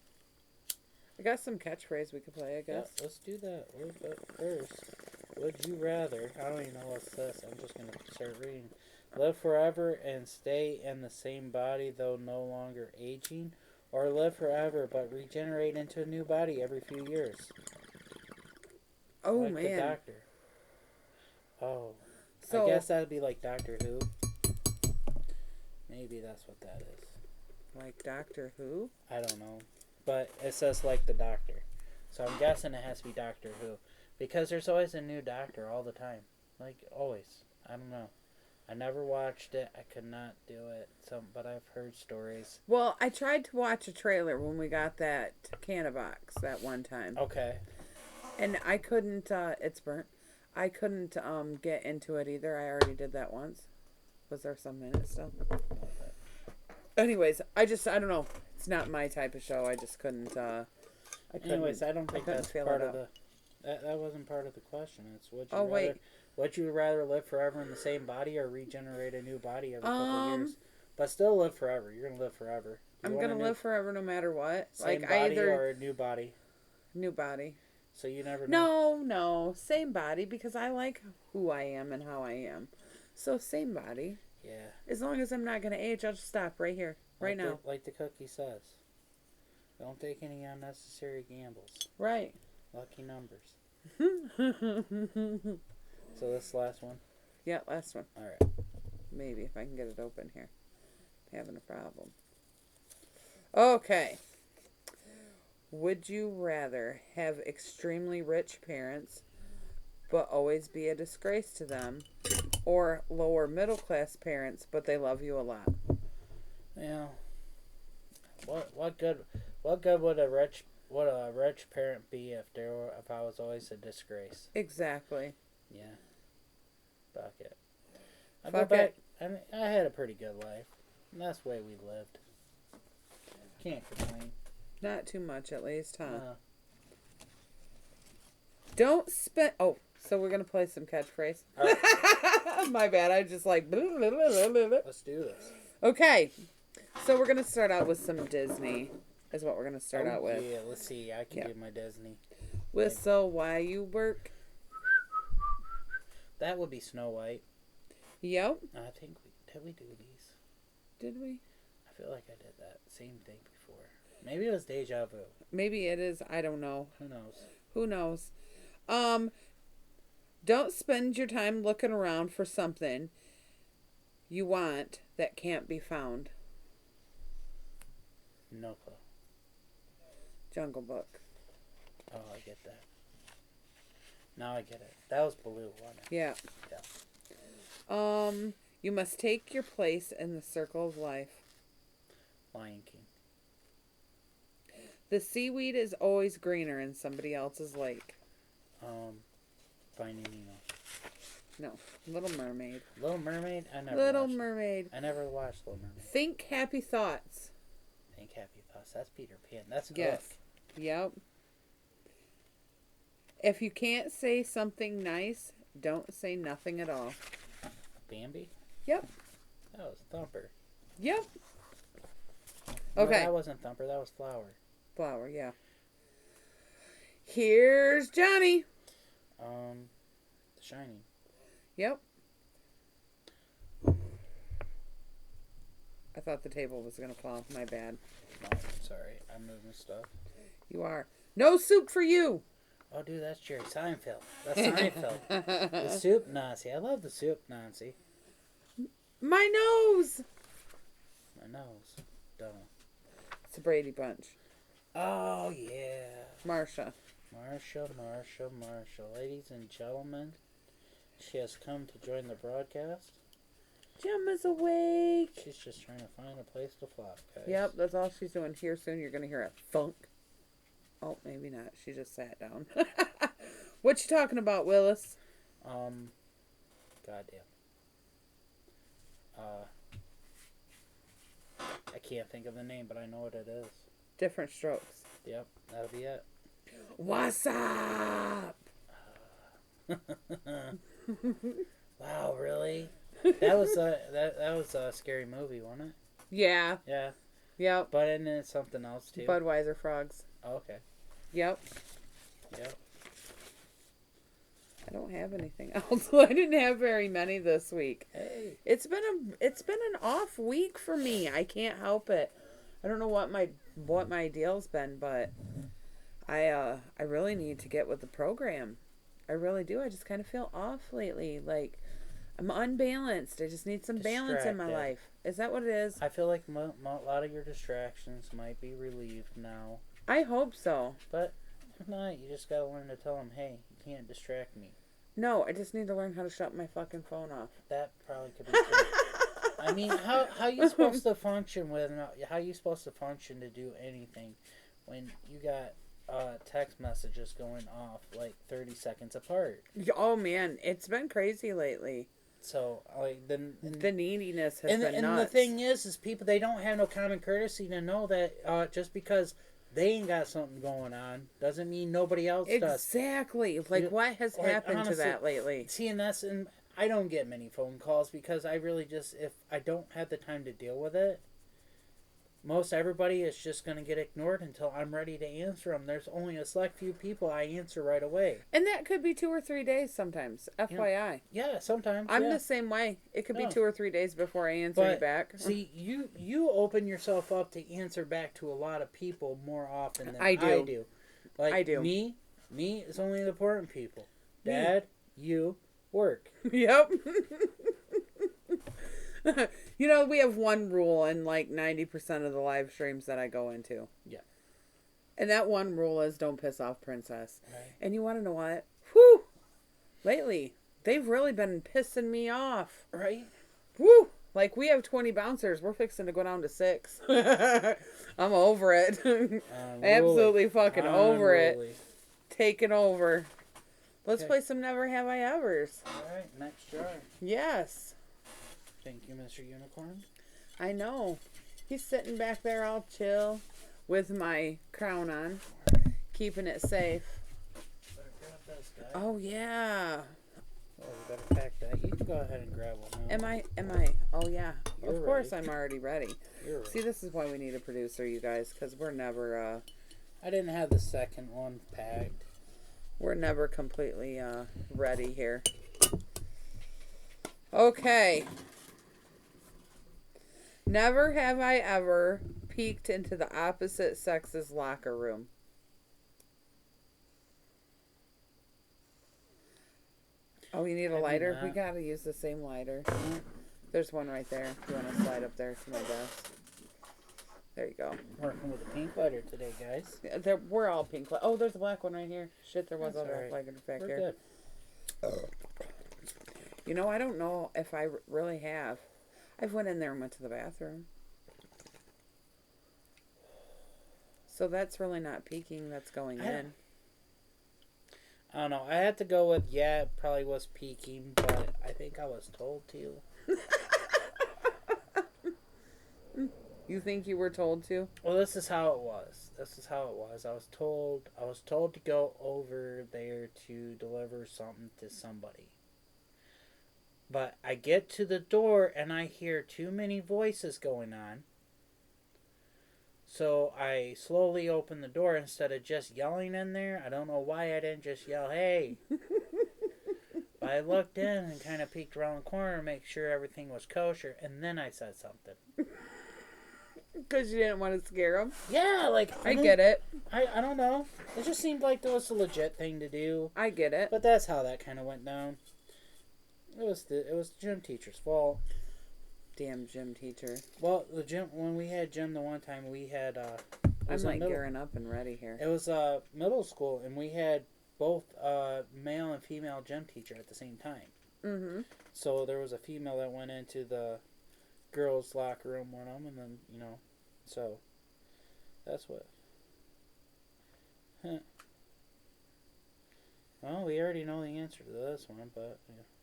I got some catchphrase we could play, I guess. Yeah, let's do that. But first, would you rather? I don't even know what's this. I'm just gonna start reading. Live forever and stay in the same body though no longer aging, or live forever but regenerate into a new body every few years. Oh, Like the man. Doctor. Oh, So, I guess that'd be like Doctor Who. Maybe that's what that is. like Doctor Who? I don't know. But it says like the Doctor. So I'm guessing it has to be Doctor Who. Because there's always a new Doctor all the time. Like, always. I don't know. I never watched it. I could not do it. But I've heard stories. Well, I tried to watch a trailer when we got that Canabox that one time. Okay. And I couldn't, it's burnt. I couldn't get into it either. I already did that once. Was there some in it still? Anyways, I don't know. It's not my type of show. I just couldn't, Anyways, I don't think that's feel part it of the... That wasn't part of the question. It's wait. Would you rather live forever in the same body or regenerate a new body every couple of years? But still live forever. You're going to live forever. I'm going to live forever no matter what. Same like body either or a new body? New body. So you never know. No. Same body because I like who I am and how I am. So same body. Yeah. As long as I'm not going to age, I'll just stop right here, right now. Like the cookie says. Don't take any unnecessary gambles. Right. Lucky numbers. So this last one? Yeah, last one. All right. Maybe if I can get it open here. I'm having a problem. Okay. Would you rather have extremely rich parents but always be a disgrace to them, or lower middle class parents but they love you a lot? Yeah. What good would a rich parent be if I was always a disgrace? Exactly. Yeah. Fuck it. Fuck it. I had a pretty good life. And that's the way we lived. Can't complain. Not too much, at least, huh? Uh, Don't spend... Oh, so we're going to play some catchphrase. Right. My bad. I just like... Let's do this. Okay. So we're going to start out with some Disney, is what we're going to start out with. Yeah, let's see. I can do my Disney. Whistle while you work. That would be Snow White. Yep. I think did we do these? Did we? I feel like I did that same thing before. Maybe it was Deja Vu. Maybe it is. I don't know. Who knows? Don't spend your time looking around for something you want that can't be found. No clue. Jungle Book. Oh, I get that. Now I get it. That was Baloo, wasn't it? Yeah. You must take your place in the circle of life. Lion King. The seaweed is always greener in somebody else's lake. Finding Nemo. No. Little Mermaid. Little Mermaid? I never Little watched Mermaid. I never watched Little Mermaid. Think happy thoughts. Think happy thoughts. That's Peter Pan. That's Yes. Hook. Yep. If you can't say something nice, don't say nothing at all. Bambi? Yep. That was Thumper. Yep. No, Okay. that wasn't Thumper. That was Flower. Flower, yeah. Here's Johnny. The Shining. Yep. I thought the table was going to fall. My bad. No, I'm sorry. I'm moving stuff. You are. No soup for you. Oh, dude, that's Jerry Seinfeld. That's Seinfeld. The soup Nazi. I love the soup Nazi. My nose. My nose. Don't. It's a Brady Bunch. Oh, yeah. Marsha. Marsha. Ladies and gentlemen, she has come to join the broadcast. Gemma's awake. She's just trying to find a place to flop, guys. Yep, that's all she's doing. Here soon you're going to hear a thunk. Oh, maybe not. She just sat down. What you talking about, Willis? Goddamn. I can't think of the name, but I know what it is. Different Strokes. Yep, that'll be it. What's up? Wow, really? That was a scary movie, wasn't it? Yeah. Yeah. Yep. But and then something else too. Budweiser frogs. Oh, okay. Yep. Yep. I don't have anything else. I didn't have very many this week. Hey. It's been an off week for me. I can't help it. I don't know what my deal's been, but I really need to get with the program. I really do. I just kind of feel off lately. Like I'm unbalanced. I just need some balance in my life. Is that what it is? I feel like a lot of your distractions might be relieved now. I hope so. But if not, you just gotta learn to tell them, hey, you can't distract me. No, I just need to learn how to shut my fucking phone off. That probably could be true. I mean, how you supposed to function how you supposed to function to do anything when you got text messages going off like 30 seconds apart? Oh man, it's been crazy lately. So like the neediness has been nuts. And the thing is people, they don't have no common courtesy to know that just because they ain't got something going on doesn't mean nobody else does. Exactly. Like what has happened honestly, to that lately? See, and I don't get many phone calls because I really just, if I don't have the time to deal with it, most everybody is just going to get ignored until I'm ready to answer them. There's only a select few people I answer right away. And that could be 2 or 3 days sometimes, FYI. Yeah, sometimes. I'm the same way. It could be 2 or 3 days before I answer you back. See, you open yourself up to answer back to a lot of people more often than I do. Like I do. Me is only the important people. Dad, you, work. Yep. You know, we have one rule in like 90% of the live streams that I go into. Yeah. And that one rule is don't piss off Princess. Right. And you want to know what? Whew! Lately, they've really been pissing me off. Right? Whew! Like, we have 20 bouncers. We're fixing to go down to 6. I'm over it. Absolutely fucking over it. Taking over. Let's play some Never Have I Evers. All right, next jar. Yes. Thank you, Mr. Unicorn. I know. He's sitting back there all chill with my crown on, keeping it safe. Better grab this guy. Oh, yeah. Oh, we better pack that. You can go ahead and grab one now. Am I? Oh, yeah. You're of course ready. I'm already ready. You're ready. See, this is why we need a producer, you guys, because we're never, I didn't have the second one packed. We're never completely, ready here. Okay. Never have I ever peeked into the opposite sex's locker room. Oh, you need a lighter? We gotta use the same lighter. There's one right there. If you want to slide up there to my desk. There you go. Working with a pink lighter today, guys. We're all pink. Oh, there's a black one right here. Shit, there was a black lighter back here. We're good. You know, I don't know if I really have. I've went in there and went to the bathroom. So that's really not peeking. That's going in. I don't know. I had to go with, yeah, it probably was peeking, but I think I was told to. You think you were told to? Well, this is how it was. I was told to go over there to deliver something to somebody. But I get to the door and I hear too many voices going on. So I slowly open the door instead of just yelling in there. I don't know why I didn't just yell, hey. But I looked in and kind of peeked around the corner to make sure everything was kosher. And then I said something. Because you didn't want to scare them? Yeah, like... I get it. I don't know. It just seemed like that was a legit thing to do. I get it. But that's how that kind of went down. It was the gym teacher's fault. Damn gym teacher. Well, when we had gym the one time, we had... I'm like gearing up and ready here. It was middle school, and we had both male and female gym teacher at the same time. Mm-hmm. So there was a female that went into the girls' locker room one of them, and then, so that's what... Huh. Well, we already know the answer to this one, but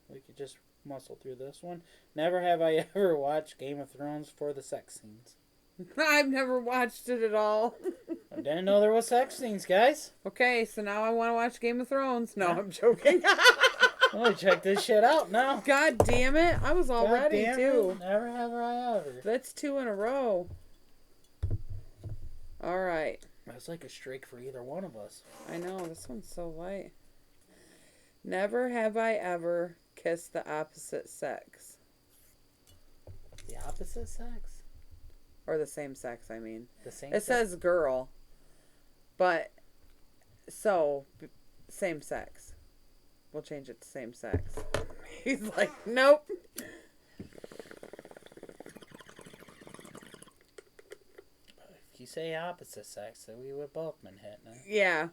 we could just muscle through this one. Never have I ever watched Game of Thrones for the sex scenes. I've never watched it at all. I didn't know there was sex scenes, guys. Okay, so now I want to watch Game of Thrones. No, I'm joking. I'm gonna check this shit out now. God damn it. I was all God ready, damn too. It. Never have I ever. That's 2 in a row. All right. That's like a streak for either one of us. I know. This one's so light. Never have I ever kissed the opposite sex. The opposite sex? Or the same sex, I mean. The same It sex? says girl. But, so, same sex. We'll change it to same sex. He's like, nope. If you say opposite sex, then we would both been hitting it. Yeah.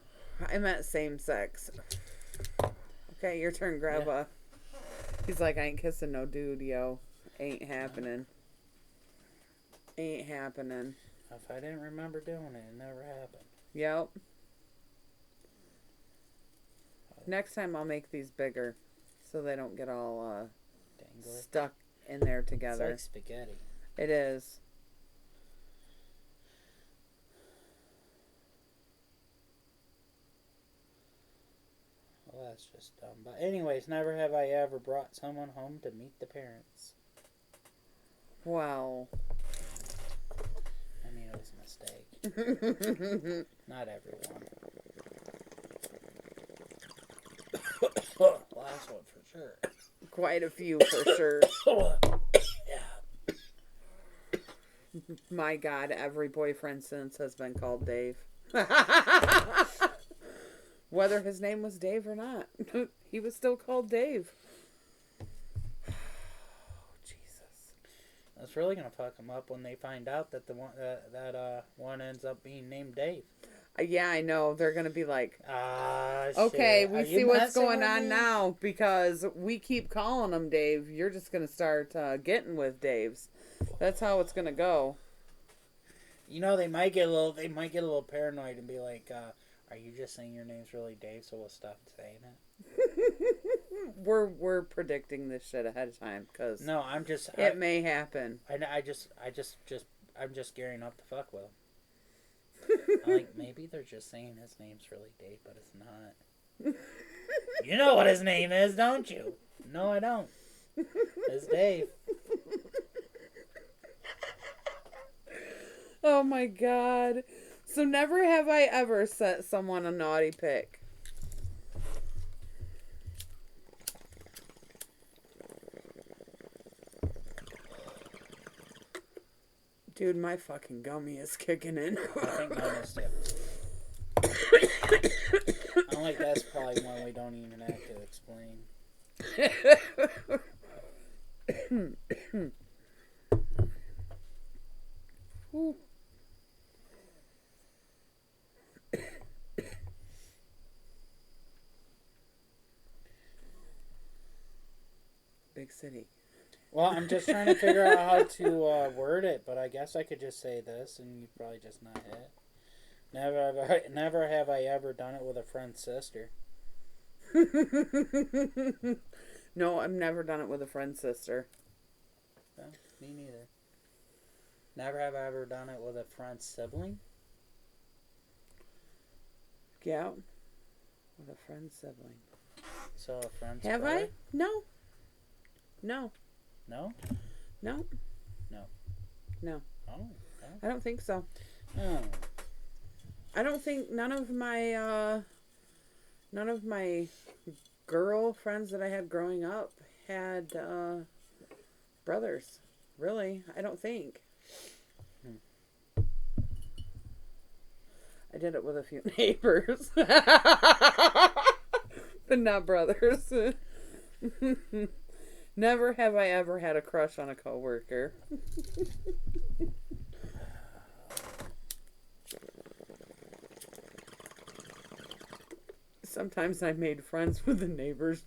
I meant same sex. Okay, your turn, Grandpa. He's like, I ain't kissing no dude, yo. Ain't happening. Ain't happening. If I didn't remember doing it, it never happened. Yep. Next time I'll make these bigger so they don't get all Dangler. stuck in there together. It's like spaghetti. It is. Well, that's just dumb. But anyways, never have I ever brought someone home to meet the parents. Well. I mean, it was a mistake. Not everyone. Last one for sure. Quite a few for sure. Yeah. My God, every boyfriend since has been called Dave. Whether his name was Dave or not, he was still called Dave. Jesus. That's really gonna fuck them up when they find out that the one that one ends up being named Dave. Yeah, I know. They're gonna be like, shit. okay, we Are see you what's messing going with on me? now because we keep calling him Dave. You're just gonna start getting with Daves. That's how it's gonna go. You know, they might get a little paranoid and be like, "Are you just saying your name's really Dave, so we'll stop saying it?" We're predicting this shit ahead of time because No, I'm just. it may happen. I'm just gearing up to fuck with him. I'm like, maybe they're just saying his name's really Dave, but it's not. You know what his name is, don't you? No, I don't. It's Dave. Oh my God. So never have I ever sent someone a naughty pic. Dude, my fucking gummy is kicking in. I think mine is too. I'm like, that's probably one we don't even have to explain. Ooh. Big city. Well, I'm just trying to figure out how to word it, but I guess I could just say this, and you'd probably just not hit. Never have I ever done it with a friend's sister. No, I've never done it with a friend's sister. No, me neither. Never have I ever done it with a friend's sibling. Yeah. With a friend's sibling. So a friend's Have brother? I? No. No. No? No. No. No. Oh. No. I don't think so. Oh. I don't think none of my girlfriends that I had growing up had brothers. Really, I don't think. I did it with a few neighbors, but not brothers. Never have I ever had a crush on a coworker. Sometimes I made friends with the neighbors.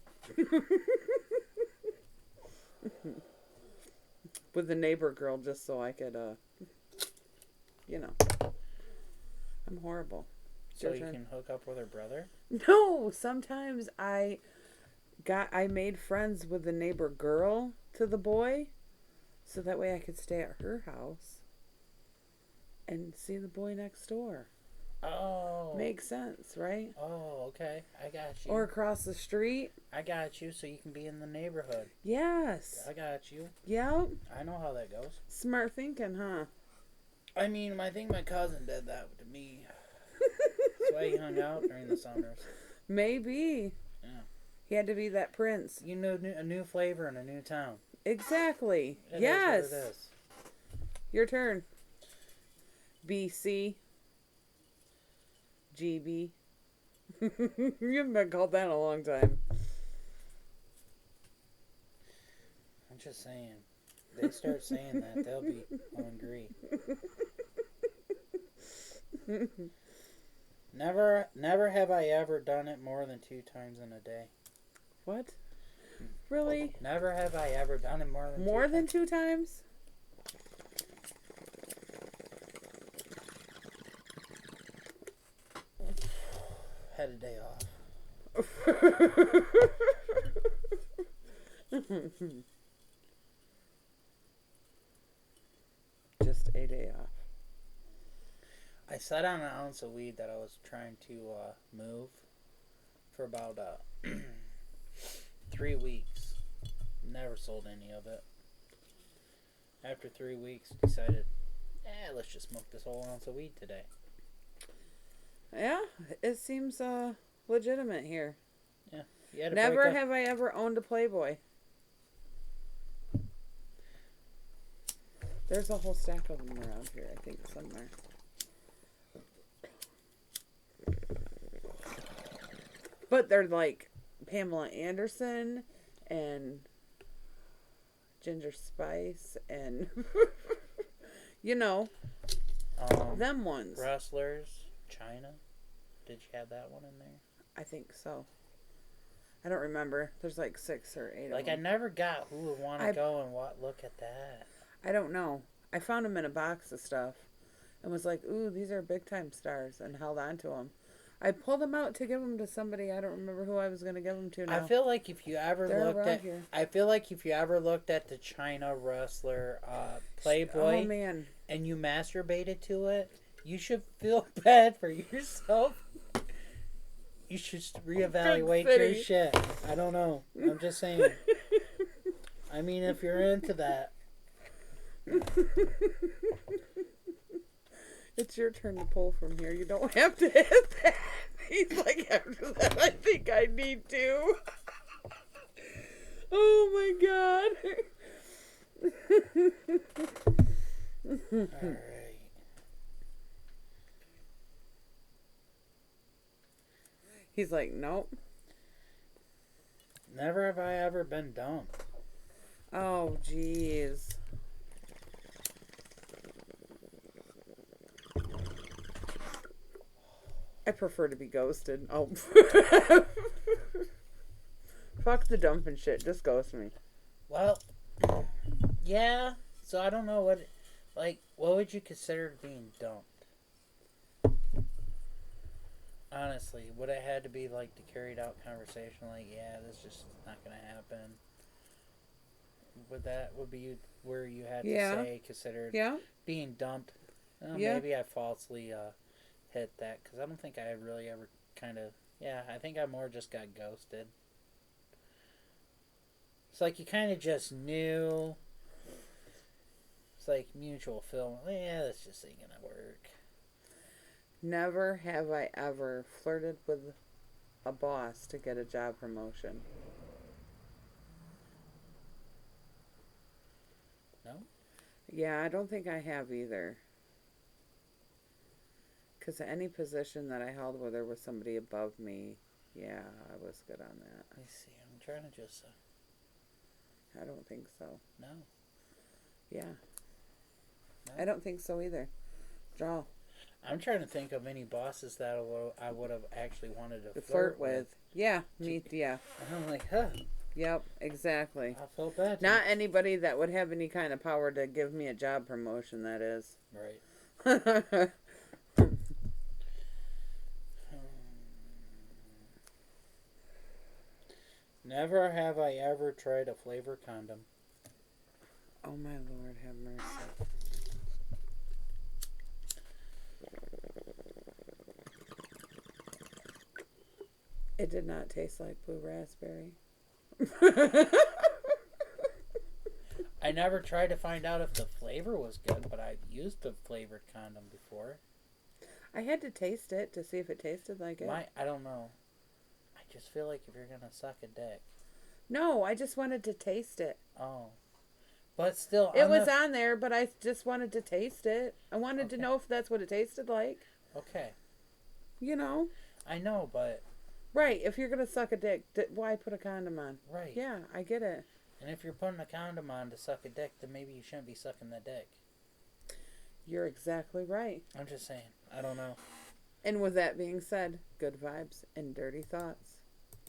With the neighbor girl just so I could, I'm horrible. So you can hook up with her brother? No, sometimes I made friends with the neighbor girl to the boy so that way I could stay at her house and see the boy next door. Oh. Makes sense, right? Oh, okay. I got you. Or across the street. I got you, so you can be in the neighborhood. Yes. I got you. Yep. I know how that goes. Smart thinking, huh? I mean, I think my cousin did that to me. That's why he hung out during the summers. Maybe. Yeah. He had to be that prince. You know, a new flavor in a new town. Exactly. It yes. is what it is. Your turn. BC. GB. You haven't been called that in a long time. I'm just saying. They start saying that, they'll be hungry. Never have I ever done it more than 2 times in a day. What? Really? Never have I ever done it more than More 2 than times. 2 times? Had a day off. Just a day off. I sat on an ounce of weed that I was trying to move for about 3 weeks. Never sold any of it. After 3 weeks, decided, let's just smoke this whole ounce of weed today. Yeah, it seems legitimate here. Yeah. You had to Never break up. have I ever owned a Playboy. There's a whole stack of them around here, I think, somewhere. But they're like Pamela Anderson and Ginger Spice and, you know, them ones. Rustlers, China. Did you have that one in there? I think so. I don't remember. There's like 6 or 8 Like, of them. I never got who would want to go and look at that. I don't know. I found them in a box of stuff and was like, ooh, these are big time stars, and held on to them. I pulled them out to give them to somebody. I don't remember who I was going to give them to now. I feel like if you ever They're looked around at, here. I feel like if you ever looked at the China Rustler Playboy, Oh, man. and you masturbated to it, you should feel bad for yourself. You should reevaluate your shit. I don't know. I'm just saying. I mean, if you're into that. It's your turn to pull from here. You don't have to hit that. He's like, after that, I think I need to. Oh, my God. All right. He's like, nope. Never have I ever been dumped. Oh, jeez. I prefer to be ghosted. Oh. Fuck the dumping shit. Just ghost me. Well, yeah. So I don't know what would you consider being dumped? Honestly, would it had to be like the carried out conversation? Like, yeah, this just not gonna happen. Would be where you had to say considered being dumped? Maybe I falsely hit that because I don't think I really ever kind of. Yeah, I think I more just got ghosted. It's like you kind of just knew. It's like mutual feeling. Yeah, this just ain't gonna work. Never have I ever flirted with a boss to get a job promotion. No? Yeah, I don't think I have either. Because any position that I held where there was somebody above me, yeah, I was good on that. Let me see. I'm trying to just. I don't think so. No. Yeah. No. I don't think so either. Draw. I'm trying to think of any bosses that I would have actually wanted to flirt with. Yeah, me, yeah. And I'm like, huh. Yep, exactly. I felt bad. Not anybody that would have any kind of power to give me a job promotion, that is. Right. Never have I ever tried a flavor condom. Oh my Lord, have mercy. It did not taste like blue raspberry. I never tried to find out if the flavor was good, but I've used a flavored condom before. I had to taste it to see if it tasted like it. I don't know. I just feel like if you're going to suck a dick. No, I just wanted to taste it. Oh. But still... It was on there, but I just wanted to taste it. I wanted to know if that's what it tasted like. Okay. You know? I know, but... Right, if you're going to suck a dick, why put a condom on? Right. Yeah, I get it. And if you're putting a condom on to suck a dick, then maybe you shouldn't be sucking the dick. You're exactly right. I'm just saying. I don't know. And with that being said, good vibes and dirty thoughts.